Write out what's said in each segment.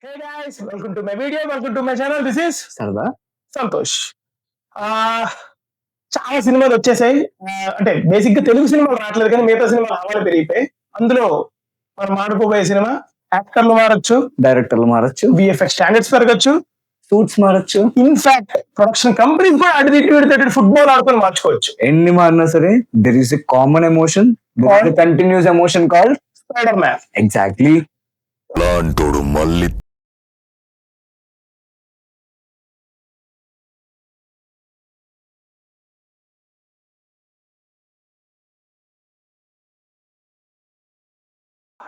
Hey guys, welcome to my video, welcome to my channel. This is సరదా సంతోష్. చాలా సినిమాలు వచ్చేసాయి. అంటే బేసిక్ గా తెలుగు సినిమాలు రావట్లేదు కానీ మిగతా సినిమాలు ఆవాలు పెరిగిపోయి. అందులో మనం ఆడుకోబోయే సినిమా యాక్టర్లు మారచ్చు, డైరెక్టర్లు మారచ్చు, విఎఫ్ఎక్స్ స్టాండర్డ్స్ పెరగచ్చు, సూట్స్ మారచ్చు, ఇన్ఫాక్ట్ ప్రొడక్షన్ కంపెనీస్ కూడా అటు ఇటు ఫుట్బాల్ ఆడుకొని మార్చుకోవచ్చు. ఎన్ని మారినా సరే there is a common emotion, continuous emotion called Spider Man. Exactly. మళ్ళీ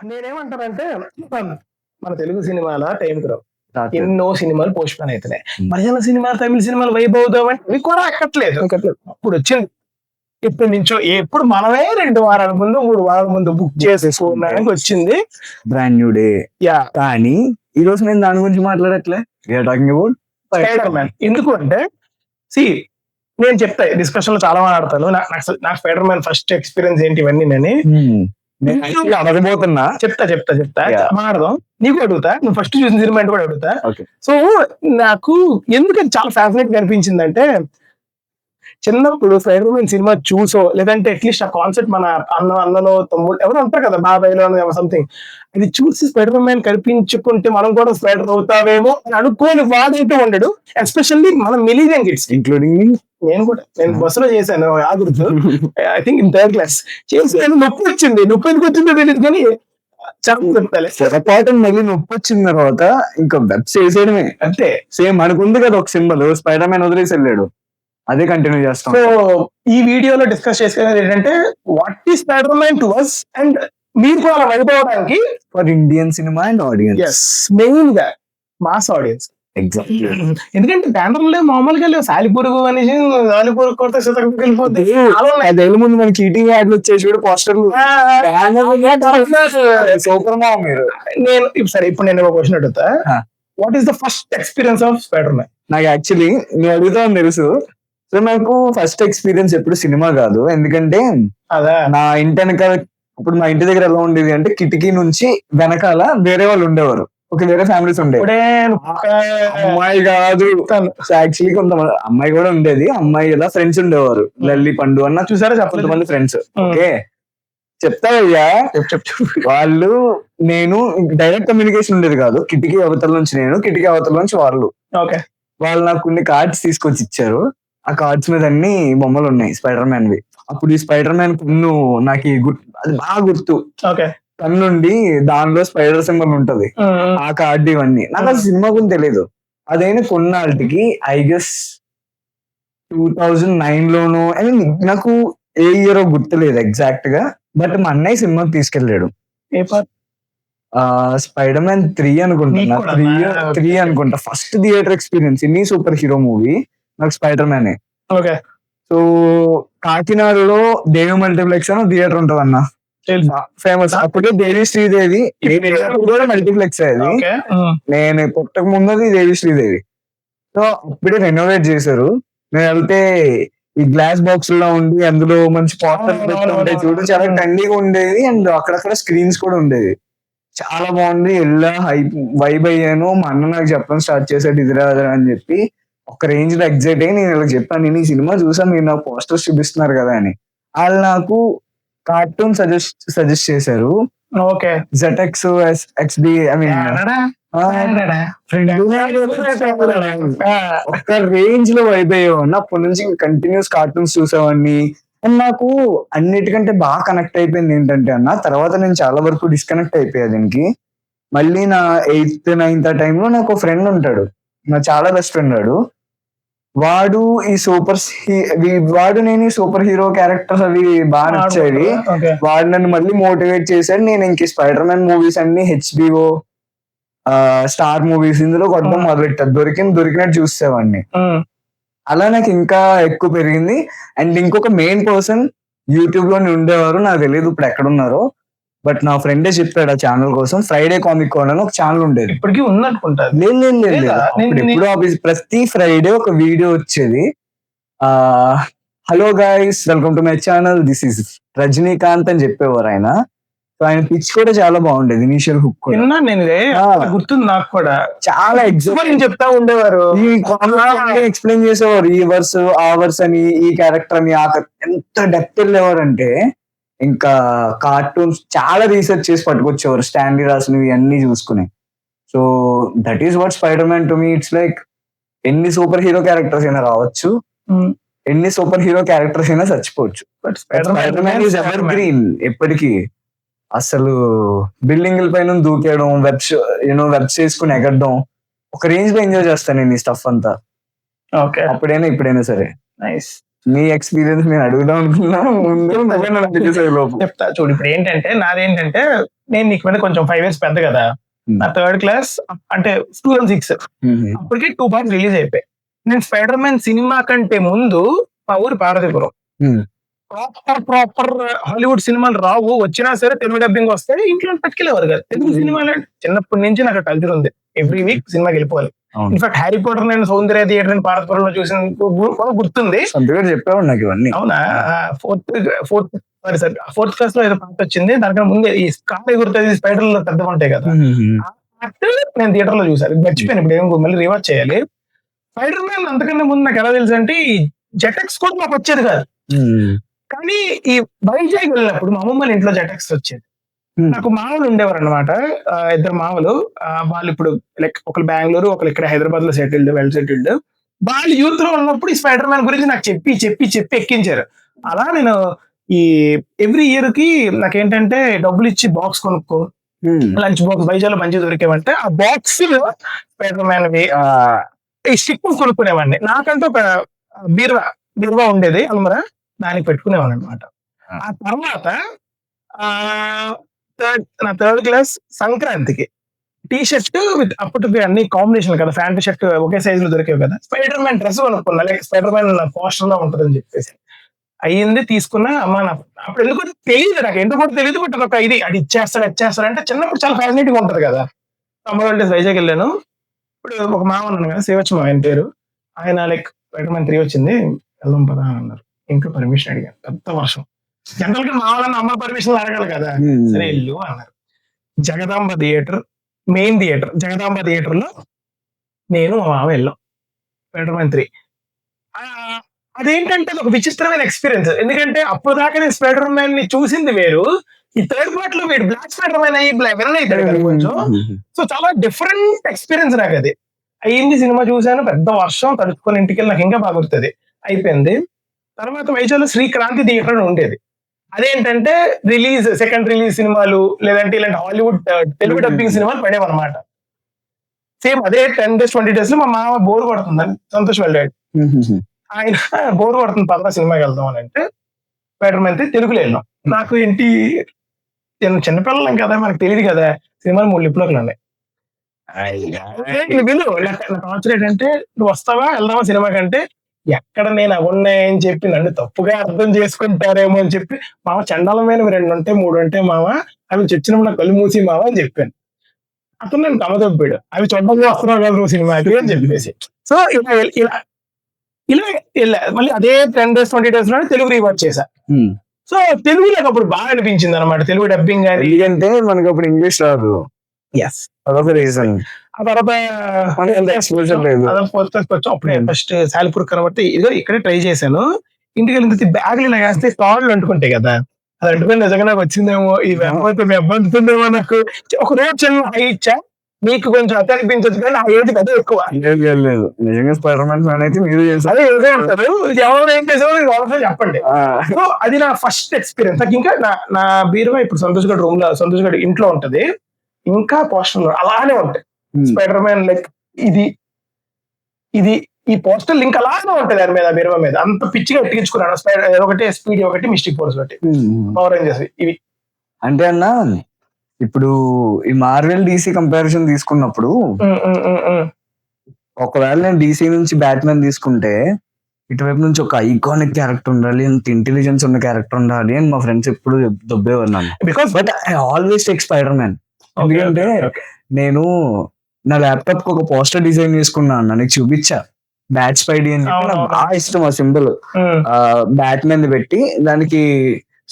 నేనేమంటానంటే మన తెలుగు సినిమాల టైం రావు, ఎన్నో సినిమాలు పోస్ట్ పోన్ అవుతున్నాయి. మలయాళ సినిమాలు, తమిళ సినిమాలు వైబ్ అవుతామంటే అవి కూడా ఎక్కట్లేదు. అప్పుడు వచ్చింది ఎప్పటి నుంచో, ఎప్పుడు మనమే 2 వారాల ముందు 3 వారాల ముందు బుక్ చేసుకోవడానికి వచ్చింది బ్రాండ్ న్యూ డే. యా, కానీ ఈ రోజు నేను దాని గురించి మాట్లాడట్లే. We're talking about Spider Man. ఎందుకు అంటే నేను చెప్తా, డిస్కషన్ లో చాలా మాట్లాడతాను. నాకు స్పైడర్ మ్యాన్ ఫస్ట్ ఎక్స్పీరియన్స్ ఏంటి ఇవన్నీ అడగబోతున్నా. చెప్తా మాట్లాడదాం. నీకు అడుగుతా, నువ్వు ఫస్ట్ చూసిన సినిమా అంటే కూడా అడుగుతా. సో నాకు ఎందుకు అది చాలా ఫ్యాసినేట్ గా అనిపించిందంటే, చిన్నప్పుడు స్పైడర్ మ్యాన్ సినిమా చూసో లేదంటే అట్లీస్ట్ ఆ కాన్సెప్ట్ మన అన్నలో తమ్ముడు ఎవరు ఉంటారు కదా, బాబాయ్లో సంథింగ్, అది చూసి స్పైడర్ మ్యాన్ కనిపించుకుంటే మనం కూడా స్పైడర్ అవుతావేమో అని అనుకోని వాడైతే ఉండడు. ఎస్పెషల్లీ మన మిలీనియన్ కిడ్స్ ఇంక్లూడింగ్ మీ. నేను బస్సులో చేశాను, ఆగుర్తు I think in 3rd class చేసాను. నొప్పి ఎందుకు వచ్చిందో తెలియదు కానీ పొరపాటు మళ్ళీ నొప్పి వచ్చిన తర్వాత ఇంకా వెబ్ చేసేయడమే అంతే. సేమ్ అనుకుంది కదా ఒక సింబల్, స్పైడర్ మ్యాన్ వదిలేసి వెళ్ళాడు, అదే కంటిన్యూ చేస్తాం. సో ఈ వీడియోలో డిస్కస్ చేసుకునేది ఏంటంటే, what is spider Man to us, and మీరు కూడా అలా వెళ్ళిపోవడానికి for Indian cinema and audience, main గా మాస్ ఆడియన్స్. ఎగ్జాక్ట్లీ. ఎందుకంటే బ్యానర్లో మామూలుగా లేవు, సాలిపురుగు అనేసి సాలిపురుగు కొడితే వెళ్ళిపోతే 5 ముందు మనకి ఈటీవీ యాడ్లు వచ్చేసి కూడా పోస్టర్లు. సూపర్ మా మీరు. ఇప్పుడు నేను ఒక క్వశ్చన్ అడుగుతా, what is the first experience of spider man? నాకు యాక్చువల్లీ నేను అడుగుతాను తెలుసు. సో నాకు ఫస్ట్ ఎక్స్పీరియన్స్ ఎప్పుడు సినిమా కాదు, ఎందుకంటే నా ఇంటి వెనకాల, ఇప్పుడు మా ఇంటి దగ్గర ఎలా ఉండేది అంటే, కిటికీ నుంచి వెనకాల వేరే వాళ్ళు ఉండేవారు, ఒక వేరే ఫ్యామిలీస్ ఉండేవి. అమ్మాయి కాదు, యాక్చువల్లీ కొంతమంది అమ్మాయి కూడా ఉండేది. అమ్మాయి ఇలా ఫ్రెండ్స్ ఉండేవారు, లల్లి పండు అన్న చూసారా, కొంతమంది ఫ్రెండ్స్. ఓకే చెప్తావయ్యా. వాళ్ళు నేను డైరెక్ట్ కమ్యూనికేషన్ ఉండేది కాదు, కిటికీ అవతల నుంచి నేను, కిటికీ అవతల నుంచి వాళ్ళు. వాళ్ళు నాకు కొన్ని కార్డ్స్ తీసుకొచ్చి ఇచ్చారు. ఆ కార్డ్స్ మీద అన్ని బొమ్మలు ఉన్నాయి స్పైడర్ మ్యాన్ వి. అప్పుడు ఈ స్పైడర్ మ్యాన్ కన్ను నాకు అది బాగా గుర్తు. కన్నుండి దానిలో స్పైడర్ సింబల్ ఉంటది, ఆ కార్డు. ఇవన్నీ నాకు అది సినిమా గురించి తెలియదు. అదైనా కొన్నాళ్ళకి I guess 2009 loan, I mean నాకు ఏ ఇయర్ గుర్తులేదు ఎగ్జాక్ట్ గా, బట్ మా అన్నయ్య సినిమాకి తీసుకెళ్లాడు. స్పైడర్ మ్యాన్ 3 అనుకుంటా, 3 అనుకుంటా. ఫస్ట్ థియేటర్ ఎక్స్పీరియన్స్ ఇన్ని సూపర్ హీరో మూవీ నాకు స్పైడర్ మ్యాన్. సో కాకినాడలో దేవి మల్టీప్లెక్స్ అని థియేటర్ ఉంటది అన్న, ఫేమస్. అప్పుడే దేవి శ్రీదేవి కూడా మల్టీప్లెక్స్ అది. నేను పుట్టక ముందది దేవి శ్రీదేవి. సో అప్పుడే రెనోవేట్ చేశారు. నేను వెళ్తే ఈ గ్లాస్ బాక్స్ లో ఉండి అందులో మంచి పాస్టర్ ఉండేది చూడు, చాలా ట్రెండీగా ఉండేది. అండ్ అక్కడక్కడ స్క్రీన్స్ కూడా ఉండేది, చాలా బాగుంది. ఎలా వైబ్ అయ్యాను. మా అన్న నాకు చెప్పడం స్టార్ట్ చేశాడు, ఇదిరా అని చెప్పి. ఒక రేంజ్ లో ఎగ్జైట్ అయ్యి నేను ఇలా చెప్పాను, నేను ఈ సినిమా చూసా, మీరు నాకు పోస్టర్స్ చూపిస్తున్నారు కదా అని. వాళ్ళు నాకు కార్టూన్ సజెస్ట్ చేశారు. జెటెక్స్ XD, ఐ మీన్ ఒక్క రేంజ్ లో వైబ్ అయ్యేవాడిని. అప్పటి నుంచి కంటిన్యూస్ కార్టూన్స్ చూసేవాడిని. అండ్ నాకు అన్నిటికంటే బాగా కనెక్ట్ అయిపోయింది ఏంటంటే అన్న, తర్వాత నేను చాలా వరకు డిస్కనెక్ట్ అయిపోయా దీనికి. మళ్ళీ నా 8th 9th టైంలో నాకు ఒక ఫ్రెండ్ ఉంటాడు, నా చాలా బెస్ట్ ఫ్రెండ్. వాడు నేను ఈ సూపర్ హీరో క్యారెక్టర్స్ అవి బాగా నచ్చేవి. వాడు నన్ను మళ్ళీ మోటివేట్ చేశాడు. నేను ఇంక స్పైడర్ మ్యాన్ మూవీస్ అన్ని HBO స్టార్ మూవీస్ ఇందులో కొట్టడం మొదలెట్టారు. దొరికినట్టు చూసేవాడిని. అలా నాకు ఇంకా ఎక్కువ పెరిగింది. అండ్ ఇంకొక మెయిన్ పర్సన్ యూట్యూబ్ లో ఉండేవారు, నాకు తెలియదు ఇప్పుడు ఎక్కడున్నారో, బట్ నా ఫ్రెండే చెప్పాడు ఆ ఛానల్ కోసం. ఫ్రైడే కామిక్ కార్నర్ అని ఒక ఛానల్ ఉండేది, ఇప్పటికీ ఉందనుకుంటా. లేదు, ప్రతి ఫ్రైడే ఒక వీడియో వచ్చేది. Hello guys, welcome to my channel, this is Rajinikanth అని చెప్పేవారు ఆయన. సో ఆయన పిచ్ కూడా చాలా బాగుండేది, ఇనిషియల్ హుక్ కూడా విన్నా నేను ఇదే, ఆ. గుర్తుంది నాకు కూడా. చాలా నేను చెప్తా ఉండేవారు ఎక్స్ప్లెయిన్ చేసేవారు, ఈ వర్స్ ఆ వర్స్ అని, ఈ క్యారెక్టర్ అని, ఎంత డెప్త్ వెళ్ళేవారంటే ఇంకా కార్టూన్స్ చాలా రీసెర్చ్ చేసి పట్టుకొచ్చేవారు, స్టాండీ రాసినవి అన్ని చూసుకుని. So that is what Spider Man to me. It's like ఎన్ని సూపర్ హీరో క్యారెక్టర్స్ అయినా రావచ్చు, ఎన్ని సూపర్ హీరో క్యారెక్టర్స్ అయినా చచ్చిపోవచ్చు, Spider Man is evergreen ఎప్పటికీ. అసలు బిల్డింగ్ల పైన దూకేయడం, వెబ్స్ చేసుకుని ఎగరడం, ఒక రేంజ్ లో ఎంజాయ్ చేస్తాను నేను ఈ స్టఫ్ అంతా. ఓకే, అప్పుడైనా ఇప్పుడైనా సరే. నైస్. మీ ఎక్స్పీరియన్స్ నేను అడుగుదాం అనుకున్నా, చెప్తా చూడు. ఇప్పుడు ఏంటంటే నాదేంటంటే, నేను నీకు మీద కొంచెం 5 years పెద్ద కదా. నా 3rd class అంటే 2006, అప్పటికి 2 parts రిలీజ్ అయిపోయాయి. నేను స్పైడర్ మ్యాన్ సినిమా కంటే ముందు మా ఊరు పార్వతీపురం. ప్రాపర్ హాలీవుడ్ సినిమాలు రావు, వచ్చినా సరే తెలుగు డబ్బింగ్ వస్తాయి, ఇంట్లో పట్టుకెళ్ళేవారు కదా. తెలుగు సినిమాలు చిన్నప్పటి నుంచి నాకు కల్చర్ ఉంది, ఎవ్రీ వీక్ సినిమాకి వెళ్ళిపోవాలి. ఇన్ఫాక్ట్ హ్యారీ పాటర్ నేను సౌందర్య థియేటర్ అని పార్వతీపురంలో చూసిన గుర్తుంది. చెప్పేవాడు నాకు ఇవన్నీ. అవునా? 4th క్లాస్ లో ఏదో పాట వచ్చింది, దానికన్నా ముందే ఈ కాళ్ళ ఎగురుతుంది స్పైడర్ లో పెద్ద ఉంటాయి కదా, నేను థియేటర్ లో చూసాను, మర్చిపోయాను ఇప్పుడు ఏం, మళ్ళీ రివాచ్ చేయాలి. స్పైడర్ మ్యాన్ అంతకన్నా ముందు నాకు ఎలా తెలుసు అంటే, ఈ జెటెక్స్ కూడా నాకు వచ్చేది కాదు, కానీ ఈ వైజాగ్ వెళ్ళినప్పుడు మా అమ్మమ్మ ఇంట్లో జెటెక్స్ వచ్చేది. నాకు మామూలు ఉండేవారు అనమాట, 2 మామూలు. వాళ్ళు ఇప్పుడు లైక్ ఒకరు బెంగళూరు, ఒకరు ఇక్కడ హైదరాబాద్ లో వెల్ సెటిల్డ్. వాళ్ళు యూత్ లో ఉన్నప్పుడు ఈ స్పైడర్ మ్యాన్ గురించి నాకు చెప్పి చెప్పి చెప్పి ఎక్కించారు. అలా నేను ఈ ఎవ్రీ ఇయర్ కి నాకేంటంటే డబ్బులు ఇచ్చి బాక్స్ కొనుక్కో, లంచ్ బాక్స్ వైజాగ్ లో మంచిగా దొరికేవంటే ఆ బాక్స్ స్పైడర్ మ్యాన్ ఈ స్టిక్ కొనుక్కునేవాడిని. నాకంటూ ఒక బీరువా ఉండేది అల్మరా, దానికి పెట్టుకునేవాడిని అనమాట. ఆ తర్వాత నా 3rd class సంక్రాంతికి టీ షర్ట్ విత్ అప్పటికి అన్ని కాంబినేషన్ కదా, ప్యాంట్ షర్ట్ ఒకే సైజ్ లో దొరికేవి కదా, స్పైడర్ మ్యాన్ డ్రెస్ కొనుక్కున్నా, లైక్ స్పైడర్ మ్యాన్ పోస్టర్ లో ఉంటుందని చెప్పేసి అయ్యింది, తీసుకున్నా. అమ్మ అప్పుడు ఎందుకు తెలియదు, నాకు ఎందుకు కూడా తెలియదు, బట్ ఒక ఇది అది ఇచ్చేస్తాడు అంటే చిన్నప్పుడు చాలా ఫ్యాసినేటింగ్ ఉంటది కదా. సమ్మర్ హాలిడేస్ వైజాగ్ వెళ్ళాను. ఇప్పుడు ఒక మామ ఉన్నాను కదా, శివచ్చి ఆయన పేరు, ఆయన లైక్ స్పైడర్ మ్యాన్ 3 వచ్చింది వెళ్దాం పదా అని అన్నారు. ఇంట్లో పర్మిషన్ అడిగాను, పెద్ద వర్షం. జనరల్ గా మా వాళ్ళని అమ్మ పర్మిషన్ అడగాలి కదా, సరే వెళ్ళు అన్నారు. Jagadamba theatre, main theatre Jagadamba theatre లో నేను మా మామ వెళ్ళాం స్పైడర్ మ్యాన్ 3. అదేంటంటే ఒక విచిత్రమైన ఎక్స్పీరియన్స్, ఎందుకంటే అప్పుడు దాకా నేను స్పైడర్ మ్యాన్ ని చూసింది వేరు, ఈ 3rd part లో వీడు బ్లాక్ స్పైడర్ మ్యాన్ అయ్యి విలన్ అవుతాడు కదా కొంచెం. సో చాలా డిఫరెంట్ ఎక్స్పీరియన్స్ నాకు అది. అయ్యింది, సినిమా చూశాను, పెద్ద వర్షం, తడుచుకొని ఇంటికి వెళ్ళి నాకు ఇంకా బాగా గుర్తుంది. అయిపోయింది. తర్వాత వైజాగ్లో శ్రీక్రాంతి థియేటర్ అని ఉండేది. అదేంటంటే సెకండ్ రిలీజ్ సినిమాలు లేదంటే ఇలాంటి హాలీవుడ్ తెలుగు డబ్బింగ్ సినిమాలు పడేవన్నమాట. సేమ్ అదే 10 days 20 days లో మా మామ బోర్ కొడుతుందని సంతోష్ వెళ్ళాడు. ఆయన బోర్ కొడుతుంది పదవ సినిమాకి వెళ్దాం అని అంటే స్పైడర్ మ్యాన్ తెలుగులో వెళ్ళాం. నాకు ఏంటి, చిన్నపిల్లలం కదా, మనకు తెలియదు కదా, సినిమాలు 3 లిప్లోకి ఉన్నాయి. ఏంటంటే నువ్వు వస్తావా వెళ్దామా సినిమా కంటే, ఎక్కడ నేను అవున్నాయని చెప్పి నన్ను తప్పుగా అర్థం చేసుకుంటారేమో అని చెప్పి, మామ చండాలమైన 2 ఉంటాయి 3 ఉంటాయి మామ, అవి చచ్చినప్పుడు నాకు కళ్ళు మూసి మామ అని చెప్పాను. అతను నేను కమదొప్పాడు, అవి చూడడానికి వస్తున్నావు కదా నువ్వు సినిమాకి అని చెప్పేసి. సో ఇలా మళ్ళీ అదే 10 days 20 days లో తెలుగు రీవాచ్ చేశా. సో తెలుగు నాకు అప్పుడు బాగా అనిపించింది అనమాట, తెలుగు డబ్బింగ్ కానీ, ఎందుకంటే మనకి అప్పుడు ఇంగ్లీష్ రాదు. అదొక రీజన్. ఆ తర్వాత అప్పుడే ఫస్ట్ సాలిపూర్ కనబట్టి ఇదో ఇక్కడే ట్రై చేశాను. ఇంటికి వెళ్ళి బ్యాగులు ఇలా వేస్తే తాళ్ళు అంటుకుంటాయి కదా, అది అంటుకుని నిజంగా నాకు వచ్చిందేమో, ఈ మీ అబ్బంతుందేమో. నాకు ఒక రోజు చిన్న హై ఇచ్చా, మీకు కొంచెం అత్త అనిపించచ్చు కానీ ఆ ఏది పెద్ద ఎక్కువ లేదు. నిజంగా స్పైడర్ మ్యాన్ ఫ్యాన్ అయితే మీరు అదే ఉంటారు, ఎవరు ఏం చేసామో చెప్పండి. సో అది నా ఫస్ట్ ఎక్స్పీరియన్స్. నాకు ఇంకా నా బీరువా ఇప్పుడు సంతోష్ గడ్ రూమ్ లో, సంతోష్ గడ్ ఇంట్లో ఉంటది, ఇంకా పోస్టర్లు అలానే ఉంటాయి. స్పైడర్ మ్యాన్ లైక్ ఇది ఈ పోస్టర్ లింక్ అలానే ఉంటది దాని మీద, బీరువా మీద. అంత పిచ్చిగా ఎట్టించుకున్నాను. స్పైడర్ ఒకటి, స్పీడ్ ఒకటి, మిస్టిక్ ఫోర్స్ ఒకటి, పవర్ రేంజర్స్ ఇవి. అంటే అన్న ఇప్పుడు ఈ మార్వెల్ డీసీ కంపారిజన్ తీసుకున్నప్పుడు, ఒకవేళ నేను డీసీ నుంచి బ్యాట్మెన్ తీసుకుంటే, ఇటువైపు నుంచి ఒక ఐకానిక్ క్యారెక్టర్ ఉండాలి, అంత ఇంటెలిజెన్స్ ఉన్న క్యారెక్టర్ ఉండాలి అని మా ఫ్రెండ్స్ ఎప్పుడు దొబ్బేవారు నన్ను. Because but I always take spider man. ఎందుకంటే నేను నా ల్యాప్టాప్ కి ఒక పోస్టర్ డిజైన్ చేసుకున్నా అన్న, నీకు చూపించా, బ్యాట్ స్పైడీ అని చెప్పి. నాకు బాగా ఇష్టం ఆ సింబల్, బ్యాట్ మ్యాన్ పెట్టి దానికి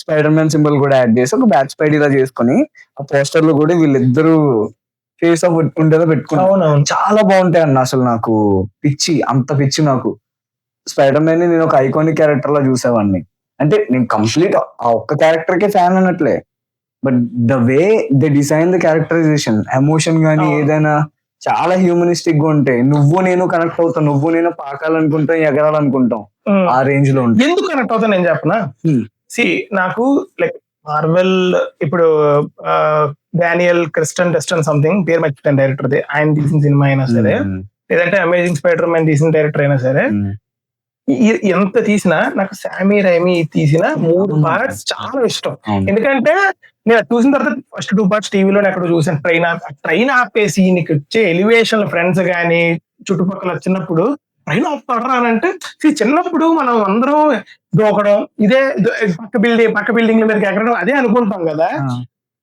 స్పైడర్ మ్యాన్ సింబల్ కూడా యాడ్ చేసి ఒక బ్యాట్ స్పైడీలా చేసుకొని ఆ పోస్టర్ లో కూడా వీళ్ళిద్దరూ ఫేస్ ఆఫ్ ఉండేలా పెట్టుకున్నారు. అవునవును. చాలా బాగుంటాయి అన్న. అసలు నాకు అంత పిచ్చి నాకు స్పైడర్ మ్యాన్ ని నేను ఒక ఐకానిక్ క్యారెక్టర్ లా చూసేవాడిని. అంటే నేను కంప్లీట్ ఆ ఒక్క క్యారెక్టర్ కే ఫ్యాన్ అన్నట్లే, but the way they design the characterization, emotion గానీ ఏదైనా చాలా హ్యూమనిస్టిక్ గా ఉంటాయి. నువ్వు నేను కనెక్ట్ అవుతాం, నువ్వు నేను పాకాలనుకుంటాం, ఎగరాలనుకుంటాం, ఆ రేంజ్ లో ఉంటాయి. ఎందుకు కనెక్ట్ అవుతా నేను చెప్పనా? సి నాకు లైక్ మార్వెల్ ఇప్పుడు డానియల్ క్రిస్టన్ సంథింగ్ పేరు మర్చిపోయాను డైరెక్టర్, ఆయన తీసిన సినిమా అయినా సరే, లేదంటే అమేజింగ్ స్పైడర్ మ్యాన్ తీసిన డైరెక్టర్ అయినా సరే, ఎంత తీసినా నాకు శామీ రైమీ తీసిన 3 పార్ట్స్ చాలా ఇష్టం. ఎందుకంటే నేను చూసిన తర్వాత ఫస్ట్ 2 పార్ట్స్ టీవీలో ఎక్కడ చూసాను. ట్రైన్ ఆపేసి నీకు వచ్చే ఎలివేషన్, ఫ్రెండ్స్ గానీ చుట్టుపక్కల వచ్చినప్పుడు ట్రైన్ ఆపుతాడరా అని అంటే, చిన్నప్పుడు మనం అందరం దూకడం, ఇదే పక్క బిల్డింగ్ మీదకి ఎక్కడం అదే అనుకుంటాం కదా.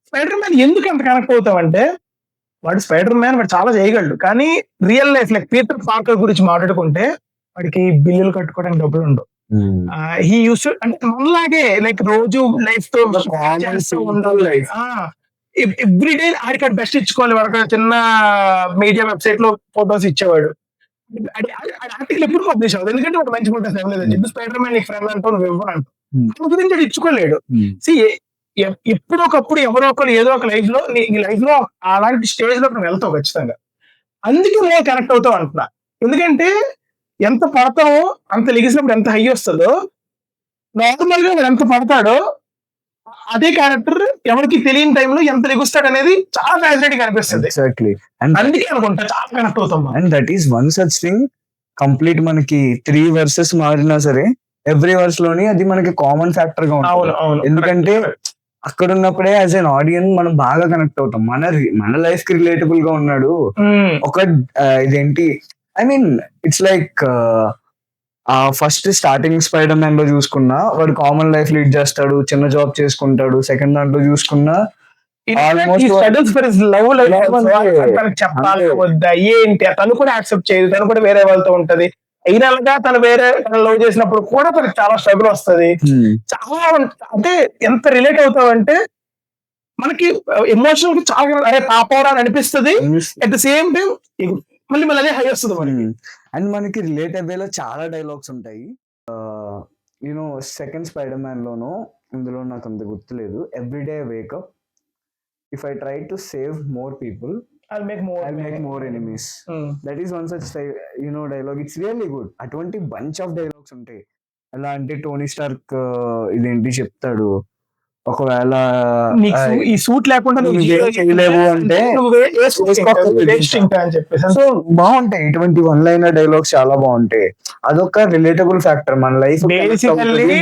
స్పైడర్ మ్యాన్ ఎందుకు ఎంత కనెక్ట్ అవుతామంటే, వాడు స్పైడర్ మ్యాన్, వాడు చాలా చేయగలడు, కానీ real life like Peter Parker గురించి మాట్లాడుకుంటే వాడికి బిల్లులు కట్టుకోవడానికి డబ్బులు ఉండవు. హీ యూస్ టు, అంటే మనలాగే లైక్ రోజు లైఫ్ తో ఎవ్రీడే ఆడికి బెస్ట్ ఇచ్చుకోవాలి. వాడికి చిన్న మీడియా వెబ్సైట్ లో ఫొటోస్ ఇచ్చేవాడు. ఆర్టికల్ ఎప్పుడు పబ్లిష్ అవ్వదు, ఎందుకంటే వాడు మంచి ఫోటోస్ ఇవ్వలేదని చెప్పి స్పైడర్ మ్యాన్ ఫ్రెండ్ అంటూ నువ్వు ఇవ్వనంటూ గురించి అది ఇచ్చుకోలేడు. ఎప్పుడో ఒకప్పుడు ఎవరో ఒకరు ఏదో ఒక లైఫ్ లో నీ లైఫ్ లో అలాంటి స్టేజ్ లో నువ్వు వెళ్తావు ఖచ్చితంగా. అందుకే నేను కనెక్ట్ అవుతావు అంటున్నా. ఎందుకంటే ఎంత పడతావో అంత లెగిసినప్పుడు ఎంత హై వస్తుందో, నార్మల్ గా ఎంత పడతాడో అదే క్యారెక్టర్ ఎవరికి తెలియని టైంలో ఎంత లెగుస్తాడు అనేది చాలా ఫ్యాసినేటింగ్ అనిపిస్తుంది. ఎగ్జాక్ట్లీ. అందుకే అనుకుంటా చాలా కనెక్ట్ అవుతాం. And that is one such thing. Complete మనకి 3 వర్సెస్ మారినా సరే ఎవ్రీ వర్స్ లోని అది మనకి కామన్ ఫ్యాక్టర్ గా ఉంటుంది. ఎందుకంటే అక్కడ ఉన్నప్పుడే యాజ్ ఎన్ ఆడియన్స్ మనం బాగా కనెక్ట్ అవుతాం. మన లైఫ్ కి రిలేటబుల్ గా ఉన్నాడు. ఒక ఇదేంటి, ఐ మీన్ ఇట్స్ లైక్ ఆ ఫస్ట్ స్టార్టింగ్ స్పైడర్ మ్యాన్ లో చూసుకున్నా వాడు కామన్ లైఫ్ లీడ్ చేస్తాడు, చిన్న జాబ్ చేసుకుంటాడు. సెకండ్ దాంట్లో చూసుకున్నా చెప్పాలి వద్దా ఏంటి, తను కూడా యాక్సెప్ట్ చేయదు, తను కూడా వేరే వాళ్ళతో ఉంటది. అయినాక తను వేరే లవ్ చేసినప్పుడు కూడా తనకి చాలా స్ట్రగుల్ వస్తుంది. చాలా అంటే ఎంత రిలేట్ అవుతావు అంటే మనకి ఎమోషనల్ చాలా అరే పాపరా అని అనిపిస్తుంది. అట్ ద సేమ్ టైం మళ్ళీ అదే హై వస్తుంది మనకి. అండ్ మనకి రిలేట్ అయ్యేలా చాలా డైలాగ్స్ ఉంటాయి. యూనో సెకండ్ స్పైడర్ మ్యాన్ లోనో ఇందులో నాకు అంత గుర్తులేదు. Everyday wake up, if I try to save more people I'll make more enemies. That is one such dialogue. It's really good. అటువంటి బంచ్ ఆఫ్ డైలాగ్స్ ఉంటాయి. ఎలా అంటే టోనీ స్టార్క్ ఇదేంటి చెప్తాడు, ఒకవేళ ఈ సూట్ లేకుండా నువ్వు చేయలేవు అంటే సో బాగుంటాయి. ఇటువంటి వన్ లైనర్ డైలాగ్స్ చాలా బాగుంటాయి. అదొక రిలేటబుల్ ఫ్యాక్టర్ మన లైఫ్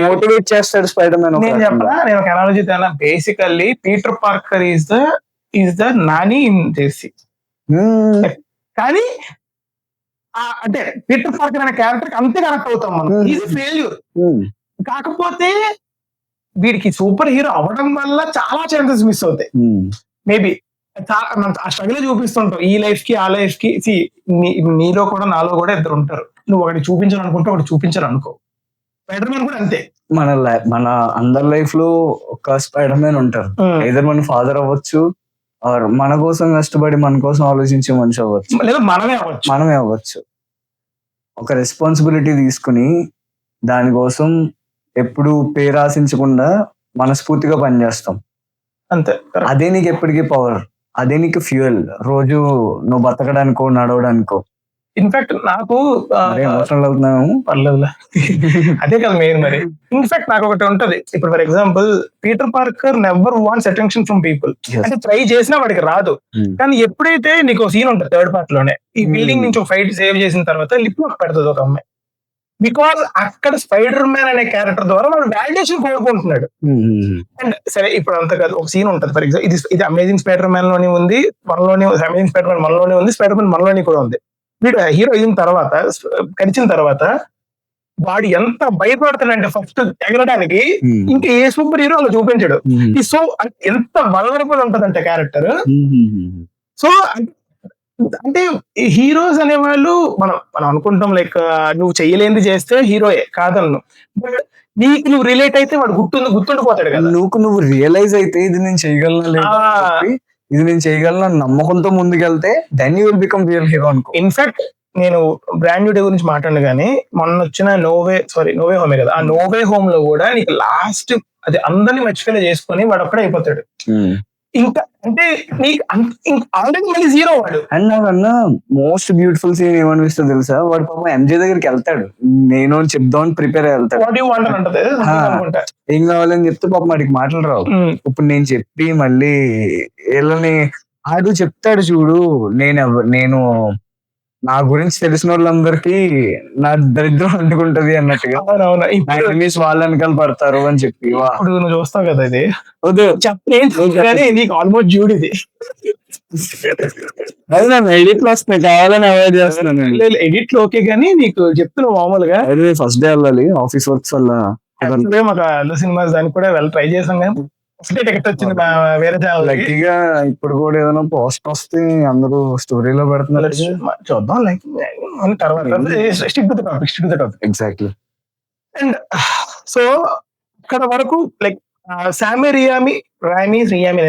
మోటివేట్ చేస్తాడు స్పైడర్ మ్యాన్. నేను చెప్పనా, నేను ఒక అనాలజీ తేనా. Basically Peter Parker is the Nani in Jersey. కానీ అంటే పీటర్ పార్కర్ అనే క్యారెక్టర్ అంతే కనెక్ట్ అవుతాం మనం. Is failure. కాకపోతే వీడికి సూపర్ హీరో అవ్వడం వల్ల చాలా ఛాన్సెస్ మిస్ అవుతాయి. మేబీ ఆ స్ట్రగుల్ చూపిస్తుంటావు ఈ లైఫ్ కి ఆ లైఫ్ కి. నీలో కూడా నాలో కూడా ఇద్దరు ఉంటారు. నువ్వు ఒకటి చూపించాలనుకుంటే ఒకటి చూపించాలనుకో. స్పైడర్ మ్యాన్ కూడా అంతే. మన అందరి లైఫ్ లో ఒక స్పైడర్ మ్యాన్ ఉంటారు. ఏదైనా మన ఫాదర్ అవ్వచ్చు, మన కోసం కష్టపడి మన కోసం ఆలోచించే మనిషి అవ్వచ్చు, లేదా మనమే అవ్వచ్చు. ఒక రెస్పాన్సిబిలిటీ తీసుకుని దానికోసం ఎప్పుడు పేరు ఆశించకుండా మనస్ఫూర్తిగా పనిచేస్తాం. అంతే. అదే నీకు ఎప్పటికీ పవర్, అదే నీకు ఫ్యూయల్. రోజు నువ్వు బతకడానికో నడవడానికో. ఇన్ఫాక్ట్ నాకు ఎమోషనల్ అవుతున్నాము, పర్లేదులే, అదే కదా మెయిన్. మరి ఇన్ఫాక్ట్ నాకు ఒకటి ఉంటది. ఇప్పుడు for example Peter Parker never wants attention from people. అంటే ట్రై చేసినా వాడికి రాదు. కానీ ఎప్పుడైతే నీకు సీన్ ఉంటుంది థర్డ్ పార్ట్ లోనే, ఈ బిల్డింగ్ నుంచి ఒక ఫైట్ సేవ్ చేసిన తర్వాత లిప్ లాక్ పెడుతుంది ఒక అమ్మాయి. బికాస్ అక్కడ స్పైడర్ మ్యాన్ అనే క్యారెక్టర్ ద్వారా వాడు వాలిడేషన్ కోరుకుంటున్నాడు. అండ్ సరే ఇప్పుడు అంత కాదు, ఒక సీన్ ఉంటుంది ఫర్ ఎగ్జాంపుల్, ఇది అమేజింగ్ స్పైడర్ మ్యాన్ లోనే ఉంది, అమేజింగ్ స్పైడర్ మ్యాన్ మనలోనే ఉంది, స్పైడర్ మ్యాన్ మనలోని కూడా ఉంది. వీడు హీరో అయిన తర్వాత కలిసిన తర్వాత వాడు ఎంత భయపడతాడంటే ఫస్ట్ ఎగరడానికి, ఇంకా ఏ సూపర్ హీరో అలా చూపించాడు. సో ఎంత వల్నరబుల్ ఉంటదంటే క్యారెక్టర్. సో అంటే హీరోస్ అనేవాళ్ళు మనం అనుకుంటాం లైక్ నువ్వు చెయ్యలేనిది చేస్తే హీరోయే కాదన్ను. బట్ నీకు నువ్వు రిలేట్ అయితే వాడు గుర్తుండిపోతాడు కదా. నువ్వు రియలైజ్ అయితే ఇది నేను చేయగలను లేదా అని చెప్పి, ఇది నేను చేయగలను నమ్మకంతో ముందుకెళ్తే then you will become real hero అనుకో. ఇన్ఫాక్ట్ నేను బ్రాండ్ న్యూ డే గురించి మాట్లాడు కానీ మొన్న వచ్చిన నోవే హోమే కదా, ఆ నోవే హోమ్ లో కూడా నీకు లాస్ట్ అది అందరినీ మర్చిపోయిన చేసుకొని వాడు ఒక్కడే అయిపోతాడు. ఇంకా అంటే నీకు ఆల్రెడీ మళ్ళీ జీరో వాడు. అండ్ నాకన్నా మోస్ట్ బ్యూటిఫుల్ సీన్ ఏమనిపిస్తుంది తెలుసా, వాడు పాపం ఎంజే దగ్గరికి వెళ్తాడు, నేను చెప్దామని ప్రిపేర్ వెళ్తాడు, ఏం కావాలని చెప్తే పాపం వాడికి మాటలు రావు. ఇప్పుడు నేను చెప్పి మళ్ళీ వీళ్ళని ఆడు చెప్తాడు చూడు, నేను నా గురించి తెలిసిన వాళ్ళందరికీ నా దరిద్రం అంటుకుంటది అన్నట్టుగా వాళ్ళ వెనకాల పడతారు అని చెప్పి. ఇప్పుడు నువ్వు చూస్తావు కదా ఇది చెప్పని నీకు ఆల్మోస్ట్ చూడు ఇది ఎడిట్ లో వస్తున్నాయి కావాలని అవాయిడ్ చేస్తున్నాను. ఎడిట్ లో ఓకే కానీ నీకు చెప్తున్నావు మామూలుగా ఫస్ట్ డే వెళ్ళాలి ఆఫీస్ వర్క్స్ వల్ల. మాకు అల్లు సినిమాస్ దానికి కూడా ట్రై చేసాం కానీ టికెట్ వచ్చింది వేరే లక్కీగా. ఇప్పుడు కూడా ఏదైనా పోస్ట్ వస్తే అందరూ స్టోరీలో పెడుతున్నారు, చూద్దాం లైక్ తర్వాత ఎగ్జాక్ట్లీ. అండ్ సో ఇక్కడ వరకు లైక్ సామి రియామి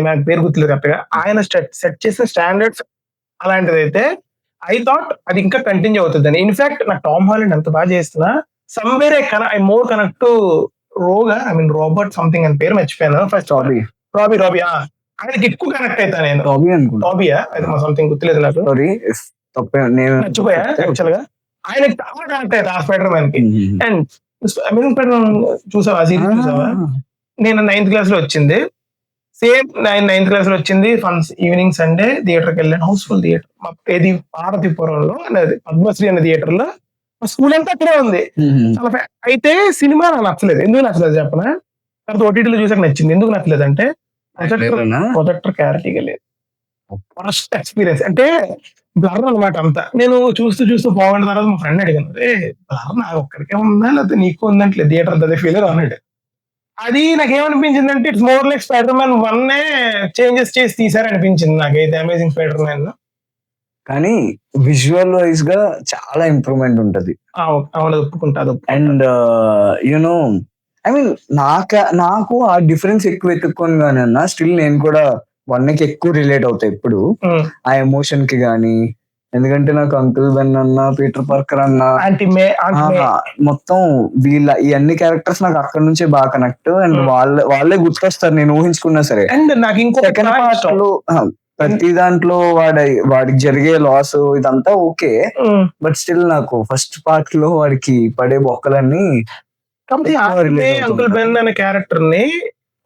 నాకు పేరు గుర్తులేదు కరెక్ట్ గా, ఆయన సెట్ చేసిన స్టాండర్డ్స్ అలాంటిది అయితే ఐ థాట్ అది ఇంకా కంటిన్యూ అవుతుంది. ఇన్ఫాక్ట్ నాకు టామ్ హాలండ్ ఎంత బాగా చేస్తున్నా somewhere I more connect to Robert something అని పేరు మర్చిపోయాను. ఫస్ట్ రాబీ ఆయనకి ఎక్కువ కనెక్ట్ అవుతా నేను. టాబీయా అది సంథింగ్ గుర్తులేదు నాకు, మర్చిపోయా యాక్చువల్ గా. ఆయనకి చాలా కనెక్ట్ అవుతా ఆ స్పైడర్ మ్యాన్ కి. అండ్ అమేజింగ్ స్పైడర్ మ్యాన్ చూసావా, సిరీస్ చూసావా? నేను 9th క్లాస్ లో వచ్చింది, సేమ్ 9th క్లాస్ లో వచ్చింది. ఈవినింగ్ సండే థియేటర్కి వెళ్ళాను, హౌస్ఫుల్ థియేటర్. ఏది పార్వతీపురంలో పద్మశ్రీ అనే థియేటర్ లో, స్కూల్ అంతా అక్కడే ఉంది. చాలా అయితే సినిమా నాకు నచ్చలేదు. ఎందుకు నచ్చలేదు చెప్పనా? తర్వాత ఓటీటీలో చూసాక నచ్చింది. ఎందుకు నచ్చలేదు అంటే ప్రొజెక్టర్ క్లారిటీగా లేదు. ఫస్ట్ ఎక్స్పీరియన్స్ అంటే బ్లర్ అనమాట అంతా. నేను చూస్తూ పోగొన్న తర్వాత మా ఫ్రెండ్ అడిగాను, బ్లర్ నాకు ఒక్కడికే ఉందా లేకపోతే నీకు ఉందంటే థియేటర్ అదే ఫీలర్ అన్నాడు. అది నాకేమనిపించింది అంటే it's more like spider man 1 changes చేసి తీసారనిపించింది నాకైతే అమేజింగ్ స్పైడర్ మ్యాన్ లో. కానీ విజువల్ వైజ్ గా చాలా ఇంప్రూవ్మెంట్ ఉంటది. ఒప్పుకుంటాను. అండ్ యునో ఐ మీన్ నాకు ఆ డిఫరెన్స్ ఎక్కువ ఎత్తుక్కొని కానీ అన్నా స్టిల్ నేను కూడా 1కి ఎక్కువ రిలేట్ అవుతా ఇప్పుడు ఆ ఎమోషన్ కి గానీ. ఎందుకంటే నాకు అంకుల్ బెన్ అన్న, పీటర్ పార్కర్ అన్న, మొత్తం వీళ్ళ ఈ అన్ని క్యారెక్టర్స్ నాకు అక్కడ నుంచే బాగా కనెక్ట్. అండ్ వాళ్ళే గుర్తొస్తారు నేను ఊహించుకున్నా సరే. అండ్ నాకు ఇంకో సెకండ్ పార్ట్ లో ప్రతి దాంట్లో వాడికి జరిగే లాస్ ఇదంతా ఓకే, బట్ స్టిల్ నాకు ఫస్ట్ పార్ట్ లో వాడికి పడే బొక్కలన్నీ. అంకుల్ బెన్ అనే క్యారెక్టర్ ని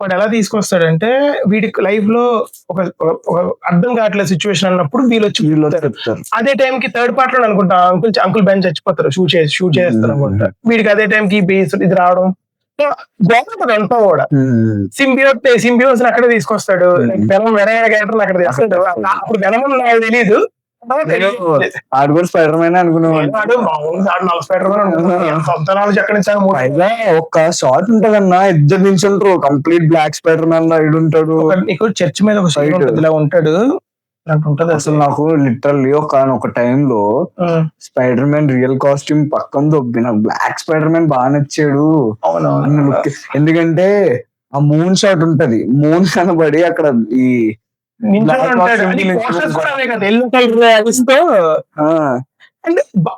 వాడు ఎలా తీసుకొస్తాడంటే వీడికి లైఫ్ లో ఒక అర్థం కావట్లేదు సిచ్యువేషన్ అన్నప్పుడు వీళ్ళు చెప్తారు. అదే టైం కి థర్డ్ పార్ట్ లో అనుకుంటా అంకుల్ బెన్ చచ్చిపోతారు, షూట్ చేస్తారు అనుకుంటా. వీడికి అదే టైం కి బేస్ ఇది రావడం బాగుంటది అంతా కూడా. సింబియోస్ అక్కడే తీసుకొస్తాడు, వెనం వేరే క్యారెక్టర్ అక్కడ తీసుకొస్తాడు. అప్పుడు వెనం నాకు తెలీదు, స్పైడర్ మ్యాన్ అనుకున్నాడు. ఒక్క షాట్ ఉంటదన్నా, ఇద్దరు నిల్చుంటారు కంప్లీట్ బ్లాక్ స్పైడర్ మ్యాన్ లో ఇడుంటాడు. చర్చ్ మీద ఒక ఉంటాడు ఉంటది. అసలు నాకు లిటరల్లీ ఒక టైంలో స్పైడర్ మ్యాన్ రియల్ కాస్ట్యూమ్ పక్కన దొబ్బి నాకు బ్లాక్ స్పైడర్ మ్యాన్ బాగా నచ్చాడు. ఎందుకంటే ఆ మూన్ షాట్ ఉంటది, మూన్ కనబడి అక్కడ ఈ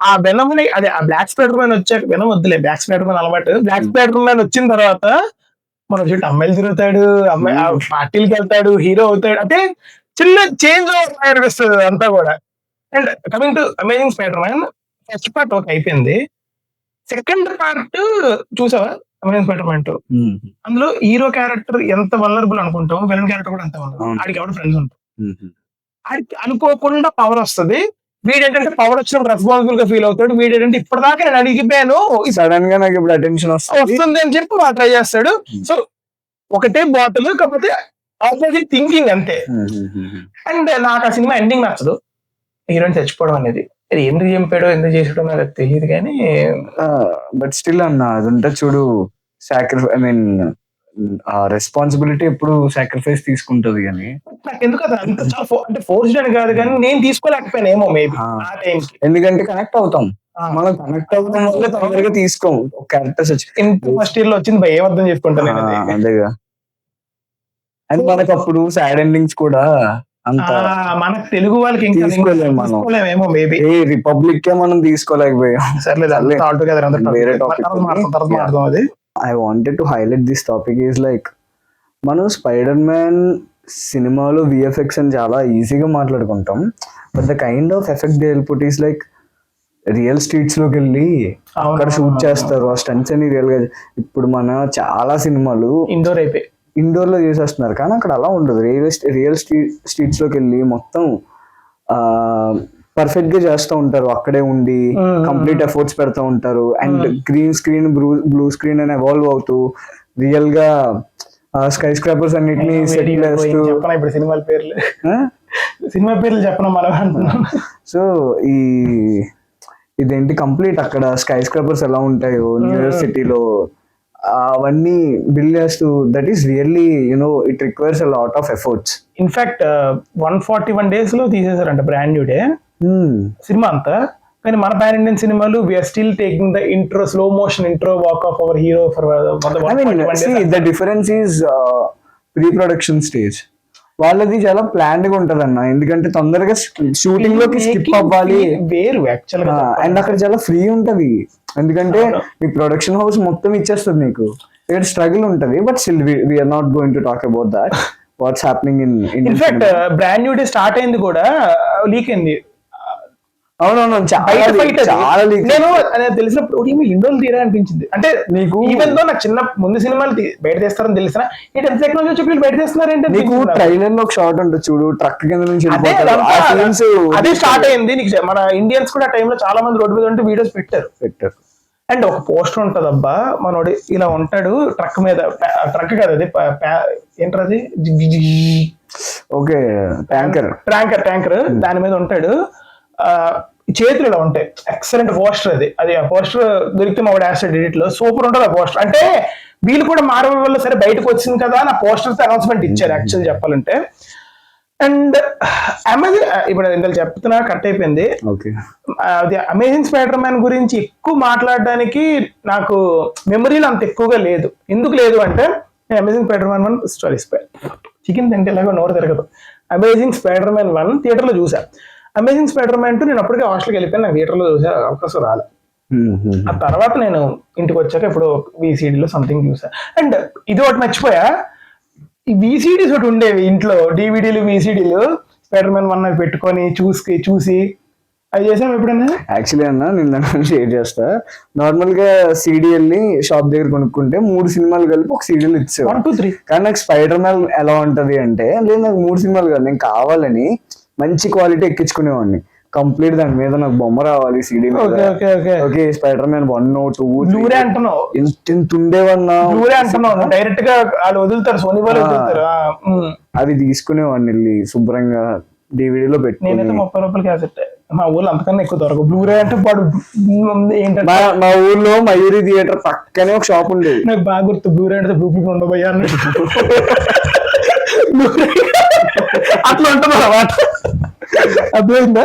ఆ వెనం అదే ఆ బ్లాక్ స్పైడర్ మ్యాన్ వచ్చాక, వెనం వద్దులే బ్లాక్ స్పైడర్ మ్యాన్ అలవాటు, బ్లాక్ స్పైడర్ మ్యాన్ వచ్చిన తర్వాత మనం చూడు అమ్మాయిలు తిరుగుతాడు, అమ్మాయి పార్టీలకి వెళ్తాడు, హీరో అవుతాడు, అంటే చిన్న చేంజ్ అనిపిస్తుంది అంతా కూడా. And coming to amazing spider man, first part okay అయిపోయింది. సెకండ్ పార్ట్ చూసావా అమేజింగ్ స్పైడర్ మ్యాన్ 2? అందులో హీరో క్యారెక్టర్ ఎంత వల్నరబుల్ అనుకుంటాం, విలన్ క్యారెక్టర్ కూడా అంత వల్నరబుల్. ఆడికి ఎవరు ఫ్రెండ్స్ ఉంటారు, ఆడికి అనుకోకుండా పవర్ వస్తుంది. వీడేంటంటే పవర్ వచ్చినప్పుడు రెస్పాన్సిబుల్ గా ఫీల్ అవుతాడు. వీడేంటంటే ఇప్పటిదాకా నేను అడిగిపోయాను, సడన్ గా నాకు ఇప్పుడు అటెన్షన్ వస్తుంది అని చెప్పి వాడు ట్రై చేస్తాడు. సో ఒకటే బాటిల్, కాకపోతే ఆపోజిట్ థింకింగ్ అంతే. అండ్ నాకు ఆ సినిమా ఎండింగ్ నచ్చదు, హీరోయిన్ చచ్చిపోవడం అనేది. అది ఎందుకు చంపాడో ఎందుకు చేసాడో నాకు తెలియదు కానీ, బట్ స్టిల్ అన్న అది ఉంటే చూడు, ఐ మీన్ ఆ రెస్పాన్సిబిలిటీ ఎప్పుడు సాక్రిఫైస్ తీసుకుంటది. కానీ నాకు ఎందుకు అంటే ఫోర్స్డ్ అని కాదు కానీ నేను తీసుకోలేకపోయాను ఏమో మేబీ ఆ టైంకి. ఎందుకంటే కనెక్ట్ అవుతాం, మనం కనెక్ట్ అవ్వడం వల్ల తొందరగా తీసుకోము క్యారెక్టర్స్ వచ్చి ఫస్ట్ ఇయర్ లో వచ్చింది భయ ఏమర్థం చేసుకుంటాను నేను అది. అదేగా. అండ్ మనకు అప్పుడు సాడ్ ఎండింగ్స్ కూడా అంత మనకు తెలుగు వాళ్ళకి ఇంకా తీసుకోలేము మనం. తీసుకోలేమేమో మేబీ. రిపబ్లిక్ కే మనం తీసుకోలేకపోయాం. సర్లేదు ఆల్ టుగెదర్ వేరే topic తర్వాత మాట్లాడదాం అది. I wanted to highlight this topic is like మనం స్పైడర్ మ్యాన్ సినిమాలో విఎఫ్ఎక్స్ అని చాలా ఈజీగా మాట్లాడుకుంటాం, but the kind of effect they will put is like real streets లోకి వెళ్ళి అక్కడ షూట్ చేస్తారు, ఆ స్టంట్స్ అని రియల్ గా. ఇప్పుడు మన చాలా సినిమాలు ఇండోర్ అయిపోయి ఇండోర్ లో చేసేస్తున్నారు, కానీ అక్కడ అలా ఉండదు. రియల్ స్ట్రీట్స్ లోకి వెళ్ళి మొత్తం పర్ఫెక్ట్ గా చేస్తూ ఉంటారు, అక్కడే ఉండి కంప్లీట్ ఎఫర్ట్స్ పెడతా ఉంటారు. And green screen blue screen అని ఎవాల్వ్ అవుతూ రియల్ గా స్కై స్క్రాపర్స్ అన్నిటిని సెట్ చేస్తూ. చెప్పనా ఇప్పుడు సినిమాల పేర్లు, సినిమా పేర్లు చెప్పనా మనం అంటున్నాం. సో ఇదేంటి కంప్లీట్ అక్కడ స్కై స్క్రాపర్స్ ఎలా ఉంటాయో న్యూయార్క్ సిటీలో అవన్నీ బిల్డ్ చేస్తూ, that is really you know it requires a lot of efforts. In fact 141 days లో తీసేసారంట బ్రాండ్ న్యూ డే సినిమా అంతా. కానీ మన పాన్ ఇండియన్ సినిమాలు we are still taking the intro, slow motion intro walk of our hero for the difference is pre production stage. వాళ్ళది చాలా planned గా ఉంటది అన్న, ఎందుకంటే తొందరగా షూటింగ్ లోకి స్కిప్ అవ్వాలి వేరు యాక్చువల్ గా. అండ్ అక్కడ చాలా ఫ్రీ ఉంటది, ఎందుకంటే మీ ప్రొడక్షన్ హౌస్ మొత్తం ఇచ్చేస్తుంది నీకు. ఇక్కడ స్ట్రగుల్ ఉంటది, but still we are not going to talk about that. What's happening in fact brand new day start అయింది కూడా లీక్ అయింది. అవునవును, చాలా లీక్. నేను తెలిసినప్పుడు ఇండోర్ తీరా అనిపించింది. అంటే నీకు ఈవెన్ దో నాకు చిన్న ముందు సినిమాలు బయట తీస్తారని తెలిసిన ఎంత టెక్నాలజీ చెప్పి బయట తీస్తున్నారంటే. నీకు ట్రైలర్ లో ఒక షాట్ ఉంటుంది చూడు, ట్రక్ కింద నుంచి అదే స్టార్ట్ అయింది. నీకు మన ఇండియన్స్ కూడా ఆ టైంలో చాలా మంది రోడ్డు మీద ఉంటే వీడియోస్ పెట్టారు. అండ్ ఒక పోస్టర్ ఉంటది అబ్బా, మనోడు ఇలా ఉంటాడు ట్రక్ మీద, ట్రక్ కాదు అది ఏంటది, ఓకే ట్యాంకర్ దాని మీద ఉంటాడు. చేతులు ఇలా ఉంటాయి. ఎక్సలెంట్ పోస్టర్ అది ఆ పోస్టర్ దొరికితే మా యాసిడ్ ఎడిట్ లో సూపర్ ఉంటుంది ఆ పోస్టర్. అంటే వీళ్ళు కూడా మార్వెల్ వల్ల సరే బయటకు వచ్చింది కదా నా పోస్టర్స్ అనౌన్స్మెంట్ ఇచ్చారు యాక్చువల్ చెప్పాలంటే. అండ్ అమెజాన్ ఇప్పుడు ఇందులో చెప్తున్నా కట్ అయిపోయింది. అది అమేజింగ్ స్పైడర్ మ్యాన్ గురించి ఎక్కువ మాట్లాడడానికి నాకు మెమరీలు అంత ఎక్కువగా లేదు. ఎందుకు లేదు అంటే నేను అమేజింగ్ స్పైడర్ మ్యాన్ 1 చికెన్ తింటే ఎలాగో నోరు తిరగదు. అమేజింగ్ స్పైడర్ మ్యాన్ 1 థియేటర్లో చూసా. అమేజింగ్ స్పైడర్ మ్యాన్ 2 నేను అప్పటికే హాస్టల్కి వెళ్ళిపోయాను, నాకు థియేటర్లో చూసే అవకాశం రాలే. ఆ తర్వాత నేను ఇంటికి వచ్చాక ఇప్పుడు VCDలో సంథింగ్ చూసా. అండ్ ఇది ఒకటి మర్చిపోయా, ఈ VCDs ఒకటి ఉండేవి ఇంట్లో, DVDలు VCDలు స్పైడర్ మ్యాన్ 1 అవి పెట్టుకొని చూసి అది చేసాం ఎప్పుడైనా. యాక్చువల్లీ అన్న నేను షేర్ చేస్తా. నార్మల్ గా CD వెళ్ళి షాప్ దగ్గర కొనుక్కుంటే 3 సినిమాలు కలిపి ఒక సీడీలు ఇచ్చేవారు 1, 2, 3. కానీ నాకు స్పైడర్ మ్యాన్ ఎలా ఉంటది అంటే, లేదు నాకు 3 సినిమాలు కాదు, నేను కావాలని మంచి క్వాలిటీ ఎక్కించుకునేవాడిని కంప్లీట్. దాని మీద నాకు బొమ్మ రావాలి CD మీద. ఓకే స్పైడర్ మ్యాన్ 1, 2 అంటున్నావు ఎంత ఉండేవన్నా డైరెక్ట్ గా వాళ్ళు వదులుతారు, సోనీ వాళ్ళు వదులుతారు. అది తీసుకునేవాడిని వెళ్ళి శుభ్రంగా DVD లో పెట్టి. నేనైతే 30 రూపాయలు క్యాసెట్, మా ఊర్లో అంతకన్నా ఎక్కువ దొరకదు. బ్లూరే అంటే పాడు ఏంటంటే మా ఊర్లో మయూరి థియేటర్ పక్కనే ఒక షాప్ ఉండేది. నాకు బాగా గుర్తు, బ్లూరే అంటే బ్లూ ప్రింట్ ఉండబోయా అన్నట్టు అట్లా ఉంటుంది అన్నమాట. అర్థమైందా?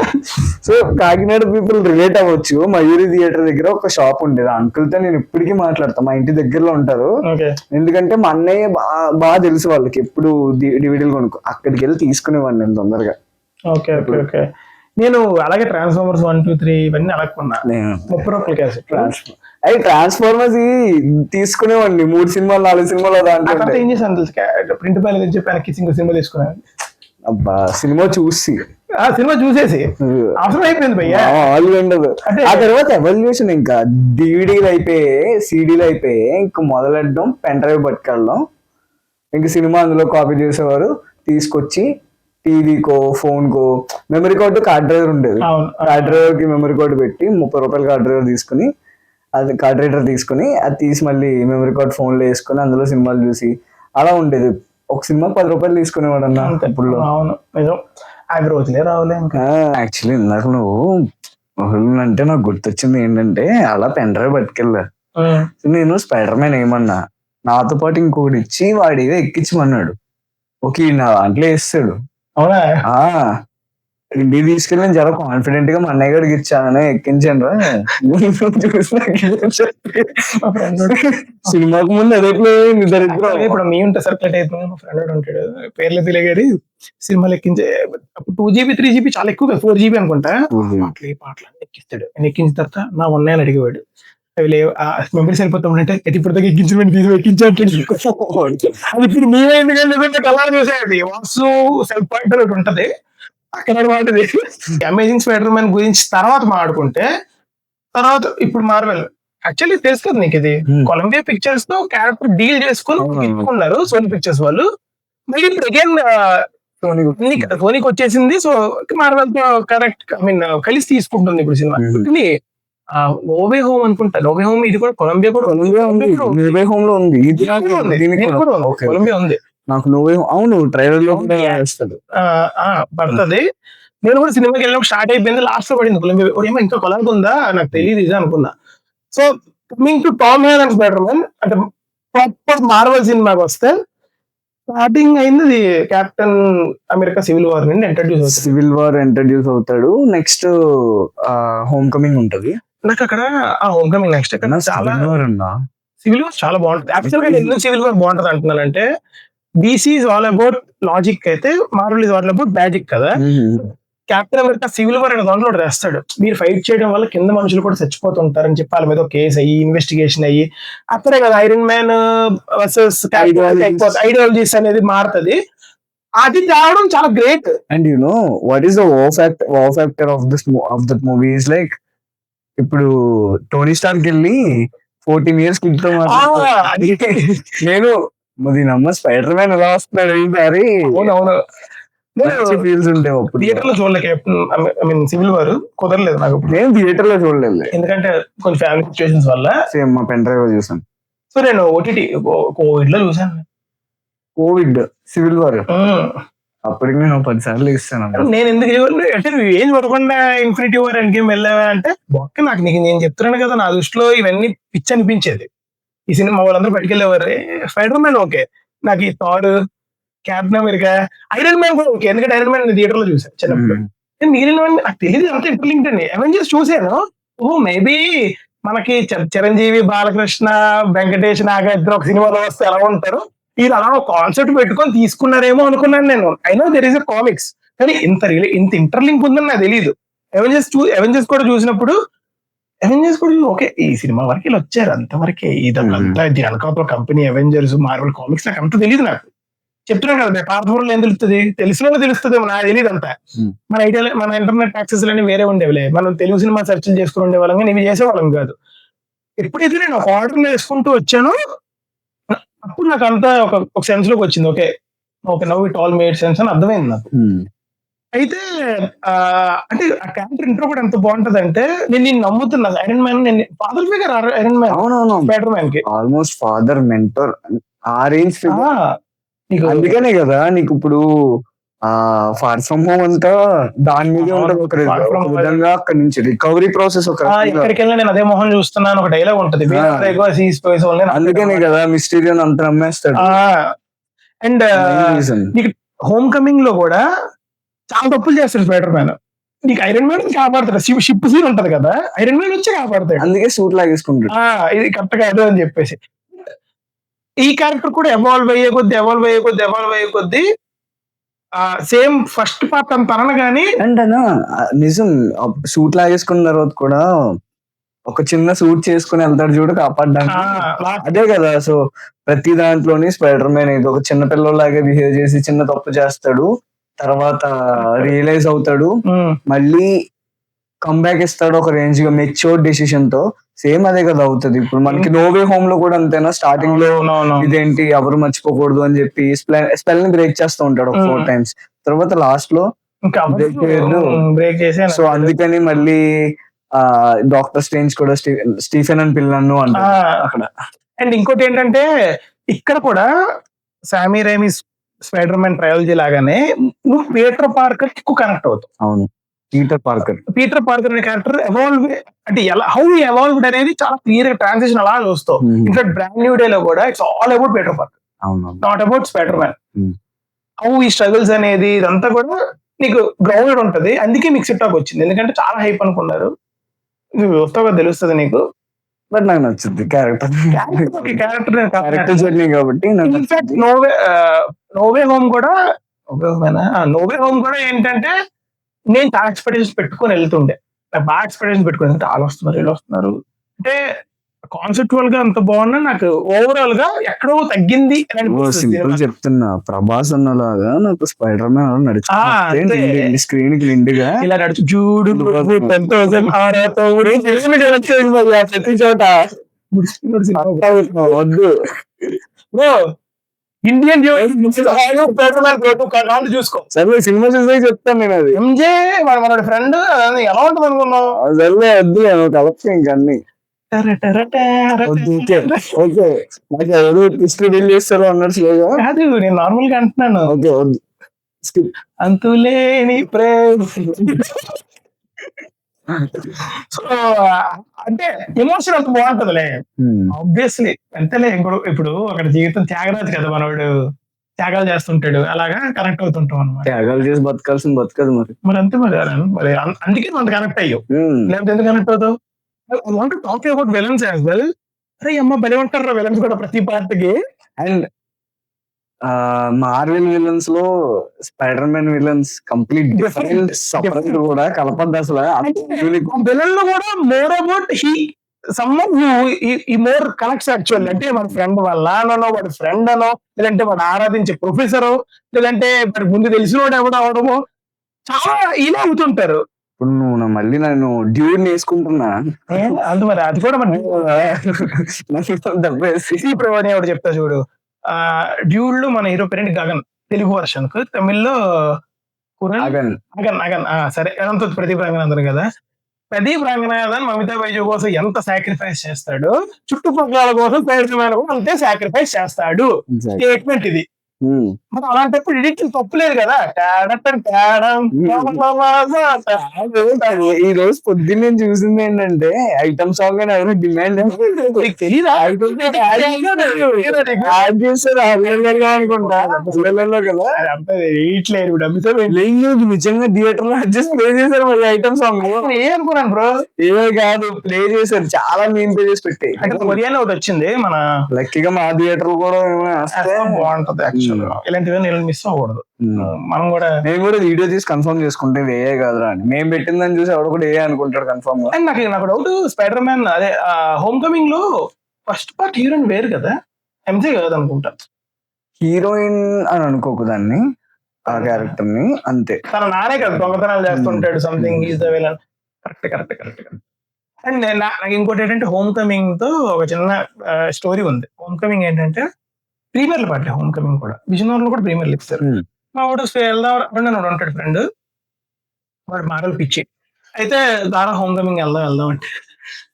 సో కాకినాడ పీపుల్ రిలేట్ అవ్వచ్చు. మయూరి థియేటర్ దగ్గర ఒక షాప్ ఉండేది. అంకుల్ తో నేను ఇప్పటికీ మాట్లాడతాను, మా ఇంటి దగ్గరలో ఉంటారు. ఎందుకంటే మా అన్నయ్య బాగా తెలుసు వాళ్ళకి, ఎప్పుడు డివిడీలు కొనుక్కో అక్కడికి వెళ్ళి తీసుకునేవాడిని నేను తొందరగా. Okay okay okay. నేను అలాగే ట్రాన్స్ఫార్మర్స్ 1, 2, 3 ఇవన్నీ అలా కొన్నా 30 రూపాయలు క్యాసెట్. అవి ట్రాన్స్ఫార్మర్స్ తీసుకునేవాడిని 3 సినిమాలు 4 సినిమాలు దాంట్లో. ఏం చేశాను తెలుసు, ప్రింట్ పైన తెచ్చి వెనక్కి ఇంకో సినిమా తీసుకున్నాను. అబ్బా సినిమా చూసేసి అవసరం అయిపోయింది భయ్యా, ఉండదు. ఆ తర్వాత ఎవల్యూషన్ ఇంకా డివిడీలు అయిపోయి CDలు అయిపోయి ఇంకా మొదలెట్టడం పెన్ డ్రైవ్ పట్టుకెళ్ళడం. ఇంకా సినిమా అందులో కాపీ చేసేవారు, తీసుకొచ్చి టీవీకో ఫోన్కో మెమరీ కార్డు కార్డ్ డ్రైవర్ ఉండేది. కార్డ్ డ్రైవర్ కి మెమరీ కార్డు పెట్టి 30 రూపాయలు కార్డ్ డ్రైవర్ తీసుకుని, అది కార్డ్ రైడర్ తీసుకుని అది తీసి మళ్ళీ మెమరీ కార్డ్ ఫోన్ లో వేసుకుని అందులో సినిమాలు చూసి అలా ఉండేది. ఒక సినిమా 10 రూపాయలు తీసుకునేవాడు అన్న ఇప్పుడు. అవును నిజం, అవి రోజులే రావులే. యాక్చువల్లీ ఇందాక నువ్వు అంటే నాకు గుర్తొచ్చింది ఏంటంటే, అలా పెన్ డ్రైవ్ పట్టుకెళ్ళా. నేను స్పైడర్ మ్యాన్ ఏమన్నా నాతో పాటు ఇంకొకటి ఇచ్చి వాడివే ఎక్కించమన్నాడు. ఓకే నా దాంట్లో వేస్తాడు. అవునా? ఇంటికి తీసుకెళ్ళి నేను చాలా కాన్ఫిడెంట్ గా మా అన్నయ్య గారికి ఇచ్చాను, ఎక్కించాను రా సినిమాకు ముందు అదే అలాగే ఇప్పుడు మీ ఉంటే సర్క్యులేట్ అయిపోయింది. మా ఫ్రెండ్ ఉంటాడు, పేర్లు తెలియగాడి సినిమాలు ఎక్కించే అప్పుడు 2 GB 3 GB చాలా ఎక్కువ కదా, 4 GB అనుకుంటా. పాటలు ఎక్కిస్తాడు. ఎక్కించిన తర్వాత నా ఉన్నాయని అడిగేవాడు. అవి లేవు, మెమరీస్ వెళ్ళిపోతామంటే ఇప్పుడు దాకా ఎక్కించమని తీసి ఎక్కించాడు. అది ఇప్పుడు మేమే ఎందుకంటే కలర్ చూసేది వాసు సెల్ఫ్ పాయింటర్ ఒకటి ఉంటది అక్కడ వాటిది. అమేజింగ్ స్పైడర్ మ్యాన్ గురించి తర్వాత మాట్లాడుకుంటే, తర్వాత ఇప్పుడు మార్వెల్ యాక్చువల్లీ తెలుసు కదా నీకు, ఇది కొలంబియా పిక్చర్స్ తో క్యారెక్టర్ డీల్ చేసుకుని పెట్టుకున్నారు సోనీ పిక్చర్స్ వాళ్ళు. మళ్ళీ ఇప్పుడు అగైన్ సోనీకి వచ్చేసింది. సో మార్వెల్ తో కరెక్ట్ ఐ మీన్ కలిసి తీసుకుంటుంది ఇప్పుడు సినిమా. నోవే హోమ్ అనుకుంటా, నోవే హోమ్ ఇది కూడా కొలంబియా కూడా నోవే హోమ్ లో ఉంది, కొలంబియా ఉంది. నాకు నోవే అవును ట్రైలర్ లో వేస్తాడు పడుతుంది. నేను కూడా సినిమాకి వెళ్ళినప్పుడు స్టార్ట్ అయిపోయింది, లాస్ట్ లో పడింది కొలంబియా. ఏమో ఇంకా కొలంబియా ఉందా నాకు తెలియదు ఇది అనుకున్నా. So coming to Tom Holland Spider man అంటే ప్రాపర్ మార్వెల్ సినిమాకి వస్తే స్టార్టింగ్ అయింది కెప్టెన్ అమెరికా సివిల్ వార్ నుండి ఇంట్రడ్యూస్ అవుతాడు. నెక్స్ట్ హోమ్ కమింగ్ ఉంటది. నాకు అక్కడ ఆ హోమ్ కమింగ్ నెక్స్ట్ చాలా సివిల్ వార్ చాలా బాగుంటుంది. యాక్చువల్ గా ఎందుకు సివిల్ వార్ బాగుంటది అంటున్నానంటే, DC is all about logic అయితే Marvel is all about magic కదా. కెప్టెన్ అమెరికా సివిల్ వార్ అనే దాంట్లో తెస్తాడు, మీరు ఫైట్ చేయడం వల్ల కింద మనుషులు కూడా చచ్చిపోతుంటారని చెప్పి వాళ్ళ మీద కేసు అయ్యి ఇన్వెస్టిగేషన్ అయ్యి అక్కడే కదా ఐరన్ మ్యాన్ వర్సెస్ ఐడియాలజీస్ అనేది మారుతుంది. అది తేవడం చాలా great. And you know what is the wow factor of that movie is like, ఇప్పుడు టోనీ స్టార్క్ వెళ్ళి 14 years కిడ్తో నేను దీనమ్మ స్పైడర్ మ్యాన్ ఎలా వస్తున్నాడు ఈసారి ఫీల్స్ ఉంటాయి. థియేటర్ లో చూడలే ఐ మీన్ సివిల్ వార్ కుదరలేదు నాకు. నేను థియేటర్ లో చూడలేదు ఎందుకంటే కొంచెం ఫ్యామిలీ సిచ్యువేషన్స్ వల్ల. సేమ్ మా పెన్ డ్రైవ్ చూసాను. సో నేను OTT కోవిడ్ లో చూసాను. కోవిడ్ సివిల్ వార్ అప్పటికి నేను 10 సార్లు ఇస్తాను. నేను ఎందుకు అంటే నువ్వు ఏం పడకుండా ఇన్ఫినిటీ వార్ ఎండ్ గేమ్ వెళ్ళావా అంటే బొక్క నాకు నేను చెప్తున్నాను కదా, నా దృష్టిలో ఇవన్నీ పిచ్చి అనిపించేది. ఈ సినిమా వాళ్ళందరూ బయటకెళ్ళేవారు. స్పైడర్ మ్యాన్ ఓకే, నాకు ఈ Thor, Captain America, Iron Man కూడా ఓకే, ఎందుకంటే ఐరన్ మ్యాన్ థియేటర్ లో చూసాను చిన్నప్పుడు. మిగిలిన నాకు తెలియదు అంత ఇంటర్లింక్ అండి. అవెంజర్స్ చూసాను, మేబీ మనకి చిరంజీవి, బాలకృష్ణ, వెంకటేష్, నాగార్జున ఒక సినిమాలో వస్తే ఎలా ఉంటారు, ఇది అలా కాన్సెప్ట్ పెట్టుకొని తీసుకున్నారేమో అనుకున్నాను నేను. I know there is a comics, కానీ ఇంత ఇంటర్లింక్ ఉందని నాకు తెలియదు. అవెంజర్స్ కూడా చూసినప్పుడు ఓకే ఈ సినిమా వరకు ఇలా వచ్చారు అంతవరకే, ఇదంతా వెనకాల కంపెనీ అవెంజర్స్ మార్వెల్ కామిక్స్ నాకు అంత తెలియదు. నాకు చెప్తున్నాను కదా, పార్థవరంలో ఏం తెలుస్తుంది, తెలిసిన తెలుస్తుంది, నాకు తెలియదు అంతా. మన ఐడియా మన ఇంటర్నెట్ యాక్సెస్ అన్ని వేరే ఉండేవిలే, మనం తెలుగు సినిమా సెర్చ్లు చేసుకుని ఉండేవాళ్ళం, కానీ ఇవి చేసేవాళ్ళం కాదు. ఎప్పుడైతే నేను ఒక ఆర్డర్ వేసుకుంటూ వచ్చానో అప్పుడు నాకు అంతా ఒక సెన్స్ లోకి వచ్చింది. Okay now it all made sense అని అర్థమైంది నాకు. అయితే అంటే ఆ క్యారెక్టర్ ఇంట్రో కూడా ఎంత బాగుంటది అంటే, నేను నమ్ముతున్నా ఐరన్ మ్యాన్, నేను father figure iron man, spider man కి ఆల్మోస్ట్ ఫాదర్ మెంటర్ ఆ రేంజ్. అందుకనే కదా నీకు ఇప్పుడు ఫార్ ఫ్రమ్ హోమ్ అంతా దాని మీద ఉంటది, ఒక విధంగా అక్కడ నుంచి రికవరీ ప్రాసెస్. ఎక్కడికి వెళ్ళినా నేను అదే మొహం చూస్తున్నాను ఒక డైలాగ్ ఉంటది, అందుకనే కదా మిస్టీరియన్ అంత నమ్మేస్తాడు. అండ్ నీకు హోమ్ కమింగ్ లో కూడా చాలా తప్పులు చేస్తాడు స్పైడర్ మ్యాన్. నీకు ఐరన్ మ్యాన్ కాపాడతాడు, షిప్ సీన్ ఉంటది కదా, ఐరన్ మ్యాన్ వచ్చి కాపాడతాడు, అందుకే సూట్ లాగేసుకుంటాడు. ఇది కరెక్ట్ కాదు అని చెప్పేసి. ఈ క్యారెక్టర్ కూడా ఎవాల్వ్ అయ్యే కొద్దీ సేమ్ ఫస్ట్ పార్ట్ అంత అనగానే అండ్ నిజం సూట్ లాగేసుకున్న తర్వాత కూడా ఒక చిన్న సూట్ చేసుకుని వెళ్తాడు చూడు కాపాడడానికి, అదే కదా. సో ప్రతి దాంట్లోని స్పైడర్ మ్యాన్ ఇది ఒక చిన్న పిల్లలాగా బిహేవ్ చేసి చిన్న తప్పు చేస్తాడు, తర్వాత రియలైజ్ అవుతాడు, మళ్ళీ కంబ్యాక్ ఇస్తాడు ఒక రేంజ్ గా మెచ్యూర్డ్ డెసిషన్ తో. సేమ్ అదే కదా అవుతుంది ఇప్పుడు మనకి నోవే హోమ్ లో కూడా అంతేనా, స్టార్టింగ్ లో ఇదేంటి ఎవరు మర్చిపోకూడదు అని చెప్పి స్పెల్ ని బ్రేక్ చేస్తూ ఉంటాడు 4 times, తర్వాత లాస్ట్ లో బ్రేక్ చేసి. సో అందుకని మళ్ళీ డాక్టర్ స్ట్రేంజ్ కూడా స్టీఫెన్ అని పిల్లలను అంటారు అక్కడ. అండ్ ఇంకోటి ఏంటంటే ఇక్కడ కూడా సామీ రైమీ స్పైడర్ మ్యాన్ ట్రయాలజీ లాగానే నువ్వు పీటర్ పార్కర్ ఎక్కువ కనెక్ట్ అవుతావు. అవును, పీటర్ పార్కర్ అనే క్యారెక్టర్ ఎవాల్వ్ అంటే హౌ ఎవాల్వ్డ్ అనేది చాలా క్లియర్ గా ట్రాన్సిషన్ అలా చూస్తావు. ఇన్ఫాక్ట్ బ్రాండ్ న్యూ డే లో కూడా it's all about Peter Parker, not about Spider man. How ఈ స్ట్రగుల్స్ అనేది ఇదంతా కూడా నీకు గ్రౌండెడ్ ఉంటది. అందుకే మిక్స్డ్ టాక్ వచ్చింది. ఎందుకంటే చాలా హైప్ అనుకున్నారు. నువ్వు చూస్తావుగా తెలుస్తుంది నీకు. బట్ నాకు నచ్చుద్ది క్యారెక్టర్ క్యారెక్టర్ జర్నీ కాబట్టి ఇన్ఫాక్ట్ నోవే హోమ్ కూడా నోవే హోమ్ కూడా ఏంటంటే నేను చాలా ఎక్స్పెక్టేషన్స్ పెట్టుకొని వెళ్తుండే. నాకు బాగా ఎక్స్పెక్టేషన్స్ పెట్టుకుని అంటే వాళ్ళు వస్తున్నారు వీళ్ళు వస్తున్నారు అంటే కాన్సెప్చువల్ గా అంత బాగున్నా నాకు ఓవరాల్ గా ఎక్కడో తగ్గింది అని అనిపిస్తుంది సింపుల్ సినిమా. చెప్తున్నా, ప్రభాస్ అన్నలాగా నాకు స్పైడర్ మ్యాన్ అంతే. నడిచి స్క్రీన్ కి నిండుగా ఇలా నడుచు చూడు 10,000 ప్రతి చోట వద్దు బ్రో ఇండియన్ చూసుకో. సరే సినిమా చూసే చెప్తాను నేను అది. ఎంజే మన ఫ్రెండ్ ఎలా ఉంటుంది అనుకున్నావు? సరే వద్దు కలపచ్చు ఇంక అన్ని ఓకే. నాకు ఎవరు ట్విస్ట్ రివీల్ చేస్తారో అన్నారు స్లోగా. కాదు నేను నార్మల్ గా అంటున్నాను. ఓకే వద్దు అంతులేని ప్రేమ. సో అంటే ఎమోషన్ అంత బాగుంటదిలే ఆబ్వియస్లీ. అంతేలే ఇప్పుడు అక్కడ జీవితం త్యాగరాజు కదా, మనోడు త్యాగాలు చేస్తుంటాడు, అలాగా కనెక్ట్ అవుతుంటాం అనమాట. త్యాగాలు చేసి బతకాల్సింది బతకదు మరి అంతే మరి అందుకే అంత కనెక్ట్ అయ్యావు. లేకపోతే ఎందుకు కనెక్ట్ అవుతావు? I want to talk about villains as well. అరే అమ్మ భలే ఉంటారు విలన్స్ కూడా ప్రతి పార్ట్కి. అండ్ మార్వెల్ విలన్స్ లో spider man villains complete different separate కూడా కలపద్దు అసలు. విలన్ లో కూడా మోర్ అబౌట్ సమ్మన్ ఈ మోర్ కనెక్ట్స్ యాక్చువల్. అంటే మన ఫ్రెండ్ వాళ్ళ నాన్ననో వాడి ఫ్రెండ్ అనో, లేదంటే వాడు ఆరాధించే ప్రొఫెసరో, లేదంటే వాడి ముందు తెలిసినోడు ఎవడో అవడమో చాలా ఇలా అవుతుంటారు. ఇప్పుడు నువ్వు మళ్ళీ నన్ను డ్యూడ్ వేసుకుంటున్నా అందు మరి అది కూడా మన ఎవడు చెప్తా చూడు. డ్యూడ్ లో మన hero parent Gagan, Telugu version కు, తమిళ్లో అగన్ అగన్ సరే అనంత ప్రదీప్ రంగనాథన్ కదా. ప్రదీప్ రంగనాథన్ మమితా బైజు కోసం ఎంత సాక్రిఫైస్ చేస్తాడు, చుట్టుపక్కల కోసం స్పైడర్ మ్యాన్ కూడా అంతే సాక్రిఫైస్ చేస్తాడు. స్టేట్మెంట్ ఇది. మరి అలాంటప్పుడు ఎడిట్ తప్పులేదు కదా. ఈ రోజు పొద్దున్న నేను చూసింది ఏంటంటే ఐటమ్ సాంగ్ అని ఎవరు డిమాండ్ తెలీదా అనుకుంటా పిల్లలలో కదా. నిజంగా థియేటర్ లో అడ్జస్ట్ ప్లే చేశారు మరి ఐటమ్ సాంగ్. అనుకున్నాను బ్రో, ఏమో కాదు ప్లే చేశారు, చాలా మెయిన్ ప్లే చేసి పెట్టి. అంటే కొరియాలో ఒకటి వచ్చింది మన లక్కీగా మా థియేటర్ కూడా బాగుంటది. ఇలాంటివి నేను మిస్ అవ్వకూడదు. మనం కూడా నేను కూడా వీడియో తీసి కన్ఫర్మ్ చేసుకుంటే వేయే కాదురా అని. మేము పెట్టిందని చూసి ఎవడు కూడా ఏ అనుకుంటాడు కన్ఫర్మ్ గా. నాకు డౌట్, స్పైడర్ మ్యాన్ అదే హోమ్ కమింగ్ లో ఫస్ట్ పార్ట్ హీరోయిన్ వేరు కదా, ఎంజే కాదు అనుకుంటా. హీరోయిన్ అని అనుకోకు దాన్ని, ఆ క్యారెక్టర్ ని అంతే. తన నానే కదా దొంగతనాలు చేస్తుంటాడు, something is the villain. Correct. And నాకు ఇంకోటి ఏంటంటే హోమ్ కమింగ్ తో ఒక చిన్న స్టోరీ ఉంది. హోమ్ కమింగ్ ఏంటంటే ప్రీమియర్లు పడ్డాయి. హోమ్ కమింగ్ కూడా విజయనగరంలో కూడా ప్రీమియర్లు ఇస్తారు. మా వాడు వెళ్దాం ఉంటాడు ఫ్రెండ్, వాడు మాటలు పిచ్చి. అయితే దారా హోమ్ కమింగ్ వెళ్దాం అంటే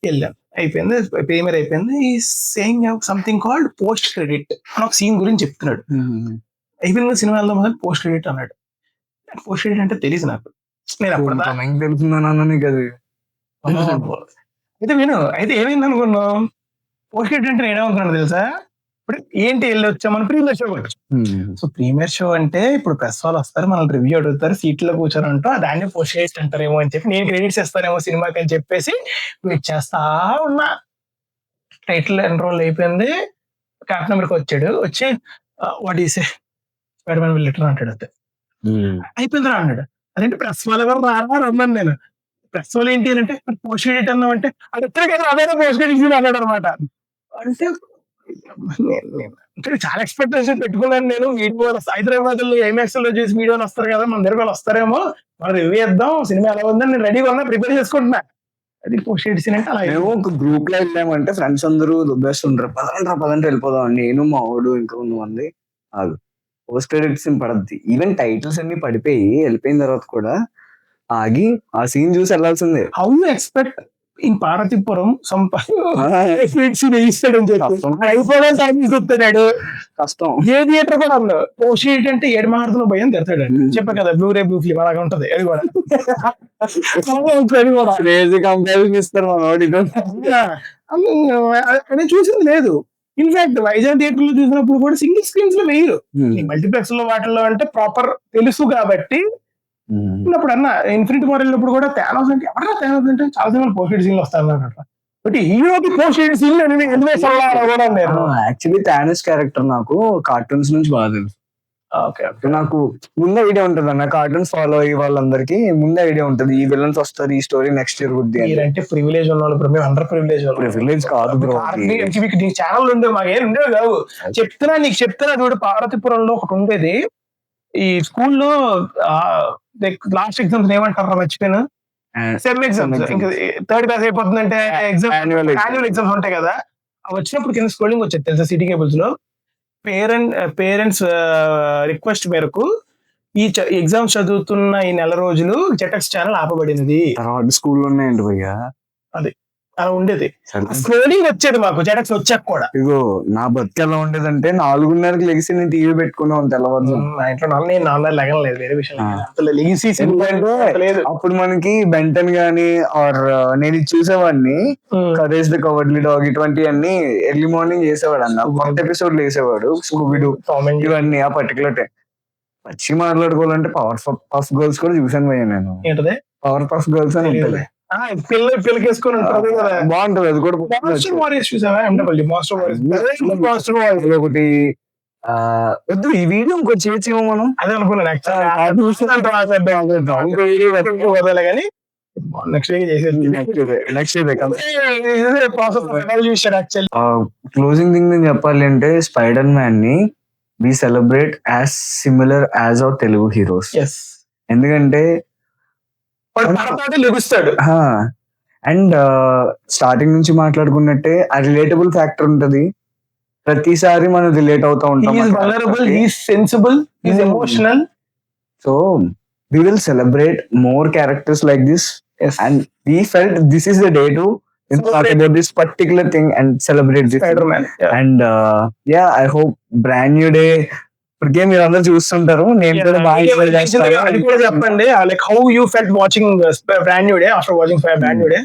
వెళ్ళాను. అయిపోయింది, ప్రీమియర్ అయిపోయింది. ఈ saying something called post credit అని ఒక సీన్ గురించి చెప్తున్నాడు. అయిపోయింది సినిమా వెళ్దాం అని పోస్ట్ క్రెడిట్ అన్నాడు. పోస్ట్ క్రెడిట్ అంటే తెలియదు నాకు. నేను అప్పుడు తెలుస్తుందని కదా. అయితే అయితే ఏమైంది అనుకున్నాం, పోస్ట్ క్రెడిట్ అంటే నేనేమనుకున్నాను తెలుసా, ఇప్పుడు ఏంటి వెళ్ళి వచ్చామని ప్రీమియర్ షో వచ్చి. సో ప్రీమియర్ షో అంటే ఇప్పుడు ప్రెస్ వాళ్ళు వస్తారు, మనల్ని రివ్యూ అడుగుతారు, సీట్లో కూర్చొని అంటూ దాన్ని పోస్ట్ క్రెడిట్స్ అంటారేమో అని చెప్పి నేను క్రెడిట్స్ ఇస్తానేమో సినిమాకి అని చెప్పేసి వెయిట్ చేస్తా ఉన్నా. టైటిల్ ఎన్రోల్ అయిపోయింది, క్యాప్టెన్ అమెరికా వచ్చాడు. వచ్చి what is spider man will return అంటాడు. అంతే అయిపోయిందిరా అన్నాడు. అదేంటి ప్రెస్ వాళ్ళు ఎవరు రమ్మని నేను. ప్రెస్ వాళ్ళు ఏంటి అంటే పోస్ట్ క్రెడిట్ అన్నాం అంటే అది ఎక్కడ కదా అదే పోస్ట్ క్రెడిట్ అన్నాడు అనమాట. అంటే చాలా ఎక్స్పెక్టేషన్ పెట్టుకున్నాను నేను. వీడియో హైదరాబాద్ లో ఐమాక్స్ లో చూసి వీడియోని వస్తారు కదా, మన దగ్గర వస్తారేమో, మనం రివ్యూ ఇద్దాం, సినిమా ఎలా ఉందని నేను రెడీగా ఉన్నా, ప్రిపేర్ చేసుకుంటున్నా. అది పోస్ట్ క్రెడిట్స్ అంటే అలా ఒక గ్రూప్ లో వెళ్ళామంటే ఫ్రెండ్స్ అందరూ దుబ్బేస్తుంటారు, పదంటే వెళ్ళిపోదాం. నేను మా వాడు ఇంకా మంది అది పోస్ట్ క్రెడిట్స్ పడద్ది. ఈవెన్ టైటిల్స్ అన్ని పడిపోయి వెళ్ళిపోయిన తర్వాత కూడా ఆగి ఆ సీన్ చూసి వెళ్ళాల్సిందే. How you expect in Parvathipuram కష్టం. ఏ థియేటర్ కూడా అన్నా పోస్ట్ క్రెడిట్ అంటే 7 మారుతున్న భయం తెరతాడు. చెప్పా కదా బ్లూ రే బ్లూ ఫిల్మ్ అలాగా ఉంటది. అది కూడా ఇస్తారు నేను చూసింది లేదు. ఇన్ఫాక్ట్ వైజాగ్ థియేటర్ లో చూసినప్పుడు కూడా సింగిల్ స్క్రీన్స్ లో వేయరు. మల్టీప్లెక్స్ లో వాటిల్లో అంటే ప్రాపర్ తెలుసు కాబట్టి అప్పుడు అన్న ఇన్ఫినిటీ వార్ వెళ్ళినప్పుడు కూడా థానోస్ అంటే ఎవరైనా థానోస్ అంటే చాలా సినిమాలు పోస్ట్ సీన్లు వస్తాను అట్లా. బట్ హీరోకి పోస్ట్ సీన్లు కూడా నేను యాక్చువల్లీ థానోస్ క్యారెక్టర్ నాకు కార్టూన్స్ నుంచి బాగా తెలుసు. నాకు ముందే ఐడియా ఉంటది అన్న, కార్టూన్స్ ఫాలో అయ్యే వాళ్ళందరికీ ముందే ఐడియా ఉంటది ఈ విలన్స్ వస్తారు, ఈ స్టోరీ నెక్స్ట్ ఇయర్ గుద్ది అంటే ప్రివిలేజ్ ఉన్న వాళ్ళు. మేము అండర్ ప్రివిలేజ్ కాదు బ్రో, నీ ఛానల్ ఉండే మాకు ఏం ఉండేవి కావు. చెప్తున్నా చూడు, పార్వతీపురంలో ఒకటి ఉండేది ఈ స్కూల్లో లాస్ట్ ఎగ్జామ్స్ ఏమంటారా మర్చిపోయాను, సెమ్ ఎగ్జామ్స్. ఇంకా థర్డ్ క్లాస్ అయిపోతుందంటే యాన్యువల్ ఎగ్జామ్స్ ఉంటాయి కదా, అవి వచ్చినప్పుడు కింద స్క్రోలింగ్ వచ్చేది తెలుసా సిటీ కేబుల్స్ లో. పేరెంట్స్ రిక్వెస్ట్ మేరకు ఈ ఎగ్జామ్స్ చదువుతున్న ఈ నెల రోజులు జెటెక్స్ ఛానల్ ఆపబడినది. స్కూల్లో ఉన్నాయండి భయ్యా, అది అలా ఉండేది. స్క్రోలింగ్ వచ్చేది మాకు జెటెక్స్ వచ్చాక కూడా. ఇగో నా బతుకు ఎలా ఉండేదంటే 4:30కి లెగిసి నేను టీవీ పెట్టుకున్నాను తెల్లవారు. మా ఇంట్లో నేను 4 లెగలేదు, వేరే విషయం లేదు. అప్పుడు మనకి బెంటన్ గానీ ఆర్ నేను చూసేవాడిని, కరేజ్ ద కవర్డ్లీ డాగ్ ఇటువంటివన్నీ ఎర్లీ మార్నింగ్ చేసేవాడు అన్న. కొత్త ఎపిసోడ్లు వేసేవాడు, స్కూబిడు ఇవన్నీ. ఆ పర్టికులర్ టైం వచ్చి మాట్లాడుకోవాలంటే పవర్ పఫ్ గర్ల్స్ కూడా చూసాను భయ్యా నేను. ఏంటది పవర్ పఫ్ గర్ల్స్ అని ఉంటుంది, పిల్లకేసుకొని బాగుంటది అది కూడా. ఒకటి వద్దు ఈ వీడియో ఇంకో చేయొచ్చేమో మనం, అదే అనుకున్నాను కానీ నెక్స్ట్ క్లోజింగ్ థింగ్ నేను చెప్పాలి అంటే స్పైడర్ మ్యాన్ ని we celebrate as similar as our Telugu heroes. ఎందుకంటే లభిస్తాడు. అండ్ స్టార్టింగ్ నుంచి మాట్లాడుకున్నట్టే ఆ రిలేటబుల్ ఫ్యాక్టర్ ఉంటది, ప్రతిసారి మనం రిలేట్ అవుతా ఉంటాం. Sensible, emotional. So we will celebrate more characters like this. Yes. And we felt this is the day to talk about this particular thing and celebrate this Spider-Man. And yeah, I hope brand new day. ఇప్పటికే మీరు అందరూ చూస్తుంటారు, నేను కూడా బాగా చెప్పండి like how you felt watching brand new day after watching brand new day.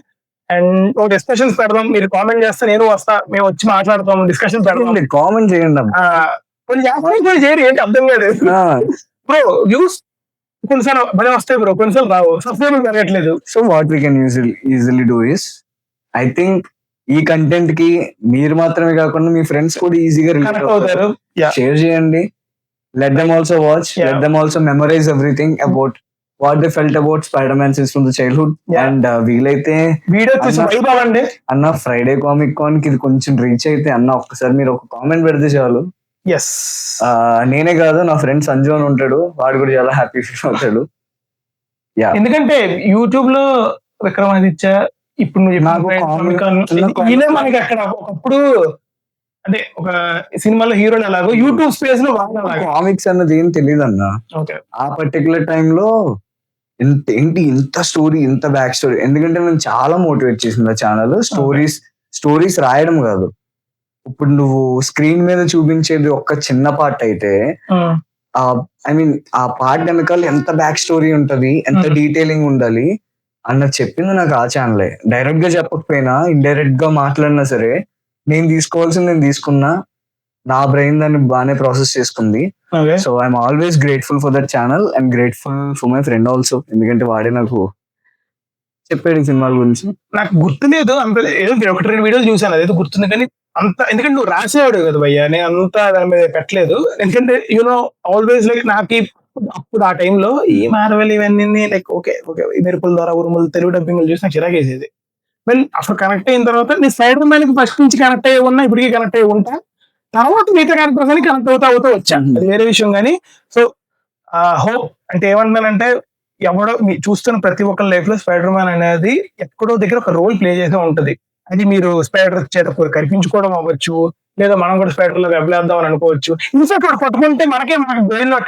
And ఒక discussions పెడదాం, మీరు కామెంట్ చేస్తే నేను వస్తా, మేము వచ్చి మాట్లాడతాం, డిస్కషన్ పెడదాం. కామెంట్ చేయండి, కొన్ని చేయరు, ఏంటి అర్థం కాదు బ్రో. వ్యూస్ కొన్నిసార్లు భలే వస్తాయి బ్రో, కొన్నిసార్లు రావు, సబ్స్క్రైబర్లు పెరగట్లేదు. So what we can easily do is, I think ఈ కంటెంట్ కి మీరు మాత్రమే కాకుండా మీ ఫ్రెండ్స్ కూడా ఈజీగా రిలేట్ అవుతారు. షేర్ చేయండి, let them also watch, let them also memorize everything about what they felt about Spider-Man since from the childhood. And వీలైతే వీడియో చూసి వైబావండి అన్న ఫ్రైడే కామిక్ కాన్ కి ఇది కొంచెం రీచ్ అయితే అన్న ఒక్కసారి మీరు ఒక కామెంట్ పెడితే చాలు. నేనే కాదు, నా ఫ్రెండ్ సంజు అని ఉంటాడు, వాడు కూడా చాలా హ్యాపీ ఫీల్ అవుతాడు. ఎందుకంటే యూట్యూబ్ లో విక్రమాదిత్య ఇప్పుడు మనకి అక్కడ ఒకప్పుడు అంటే ఒక సినిమాలో హీరోలు ఎలాగో యూట్యూబ్ స్పేస్ లో కామిక్స్ అన్నది ఏం తెలియదు అన్న. ఆ పర్టికులర్ టైంలో ఏంటి ఇంత స్టోరీ, ఇంత బ్యాక్ స్టోరీ. ఎందుకంటే నేను చాలా మోటివేట్ చేసింది ఆ ఛానల్. స్టోరీస్ రాయడం కాదు, ఇప్పుడు నువ్వు స్క్రీన్ మీద చూపించేది ఒక్క చిన్న పార్ట్ అయితే ఐ మీన్ ఆ పార్ట్ వెనకాల ఎంత బ్యాక్ స్టోరీ ఉంటది, ఎంత డీటెయిలింగ్ ఉండాలి అన్నది చెప్పింది నాకు ఆ ఛానలే. డైరెక్ట్ గా చెప్పకపోయినా ఇండైరెక్ట్ గా మాట్లాడినా సరే నేను తీసుకోవాల్సింది నేను తీసుకున్నా, నా బ్రెయిన్ దాన్ని బాగానే ప్రాసెస్ చేసుకుంది. So I'm always grateful for that channel and grateful for my friend also, ఎందుకంటే వాడే నాకు చెప్పాడు సినిమాల గురించి. నాకు గుర్తులేదు అంత, ఏదో 1-2 వీడియోలు చూసాను, అదేదో గుర్తుంది కానీ అంత, ఎందుకంటే నువ్వు రాసేవాడు కదా భయ్యా, నేను అంతా దాని మీద పెట్టలేదు. ఎందుకంటే యూనో ఆల్వేస్ లైక్ నాకు అప్పుడు ఆ టైంలో ఈ మార్వెల్ ఇవన్నీ లైక్ ఓకే మెరుపుల ద్వారా ఉరుములు తెలుగు డబ్బింగ్లు చూసి నాకు చిరాకేసేది. వెల్ అసలు కనెక్ట్ అయిన తర్వాత నేను స్పైడర్ మ్యాన్ కి ఫస్ట్ నుంచి కనెక్ట్ అయ్యి ఉన్నా, ఇప్పటికీ కనెక్ట్ అయ్యి ఉంటా, తర్వాత మిగతా క్యారెక్టర్స్ అని కనెక్ట్ అవుతా వచ్చాను, అది వేరే విషయం. కానీ సో హోప్ అంటే ఏమంటున్నానంటే, ఎవడో చూస్తున్న ప్రతి ఒక్కరి లైఫ్ లో స్పైడర్ మ్యాన్ అనేది ఎక్కడో దగ్గర ఒక రోల్ ప్లే చేసే ఉంటది. అది మీరు స్పైడర్ చేత కనిపించుకోవడం అవ్వచ్చు, లేదా మనం కూడా స్పైడర్ లో వెబ్లేద్దాం అని అనుకోవచ్చు. ఇన్ఫాక్ట్ వాడు పట్టుకుంటే మనకి బ్రెయిన్ లో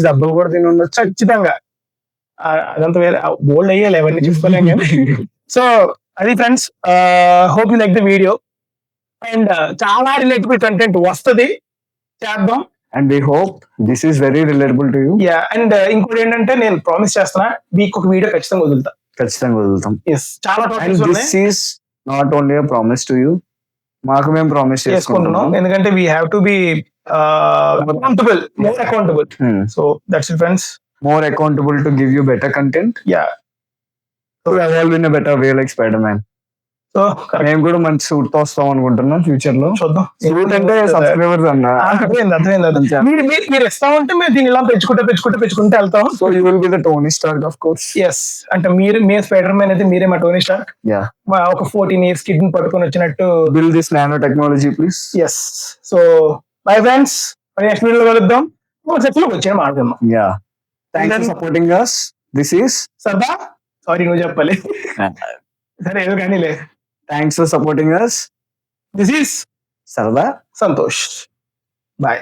డబ్బులు కూడా తిని ఉండొచ్చు ఖచ్చితంగా. అదంతా వేరే బోల్డ్ అయ్యాలి, అవన్నీ చూసుకోలేం కానీ. సో అది friends, hope you like the video and చాలా రిలేటబుల్ కంటెంట్ వస్తుంది, చేద్దాం. And we hope this is very relatable to you. And ఇంకోటి ఏంటంటే, నేను ప్రామిస్ చేస్తున్నా, మీకు ఒక వీడియో ఖచ్చితంగా వదులుతాం. చాలా this is not only promise to you, మాకు మేము ప్రామిస్ చేసుకుంటున్నాం. ఎందుకంటే we have to be accountable, more accountable. So that's it friends. More accountable to give you better content. Yeah. To evolve in a better way like Spider-Man. So మేము కూడా మంచి suit తో వస్తాం అనుకుంటున్నాం ఫ్యూచర్ లో. చూద్దాం. సూట్ అంటే subscribers అన్న. అర్థమైంది. మీరు ఇస్తా ఉంటే మేము దీన్ని ఇలా పెంచుకుంటే వెళ్తాం. So you will be the Tony Stark of course. Yes, అంటే మీ స్పైడర్ మ్యాన్ అయితే మీరే మా టోనీ స్టార్క్. యా, ఒక 14 years కిడ్ ని పట్టుకొని వచ్చినట్టు. Build this nano technology please. Yes. So bye friends, next వీడియోలో కలుద్దాం. సెట్లో వచ్చాను మాట్లాడదాం. Yeah, thanks for supporting us. This is సరదా. సారీ, నువ్వు చెప్పాలి. సరే ఏదో కానీలే. Thanks for supporting us. This is సరదా సంతోష్. బాయ్.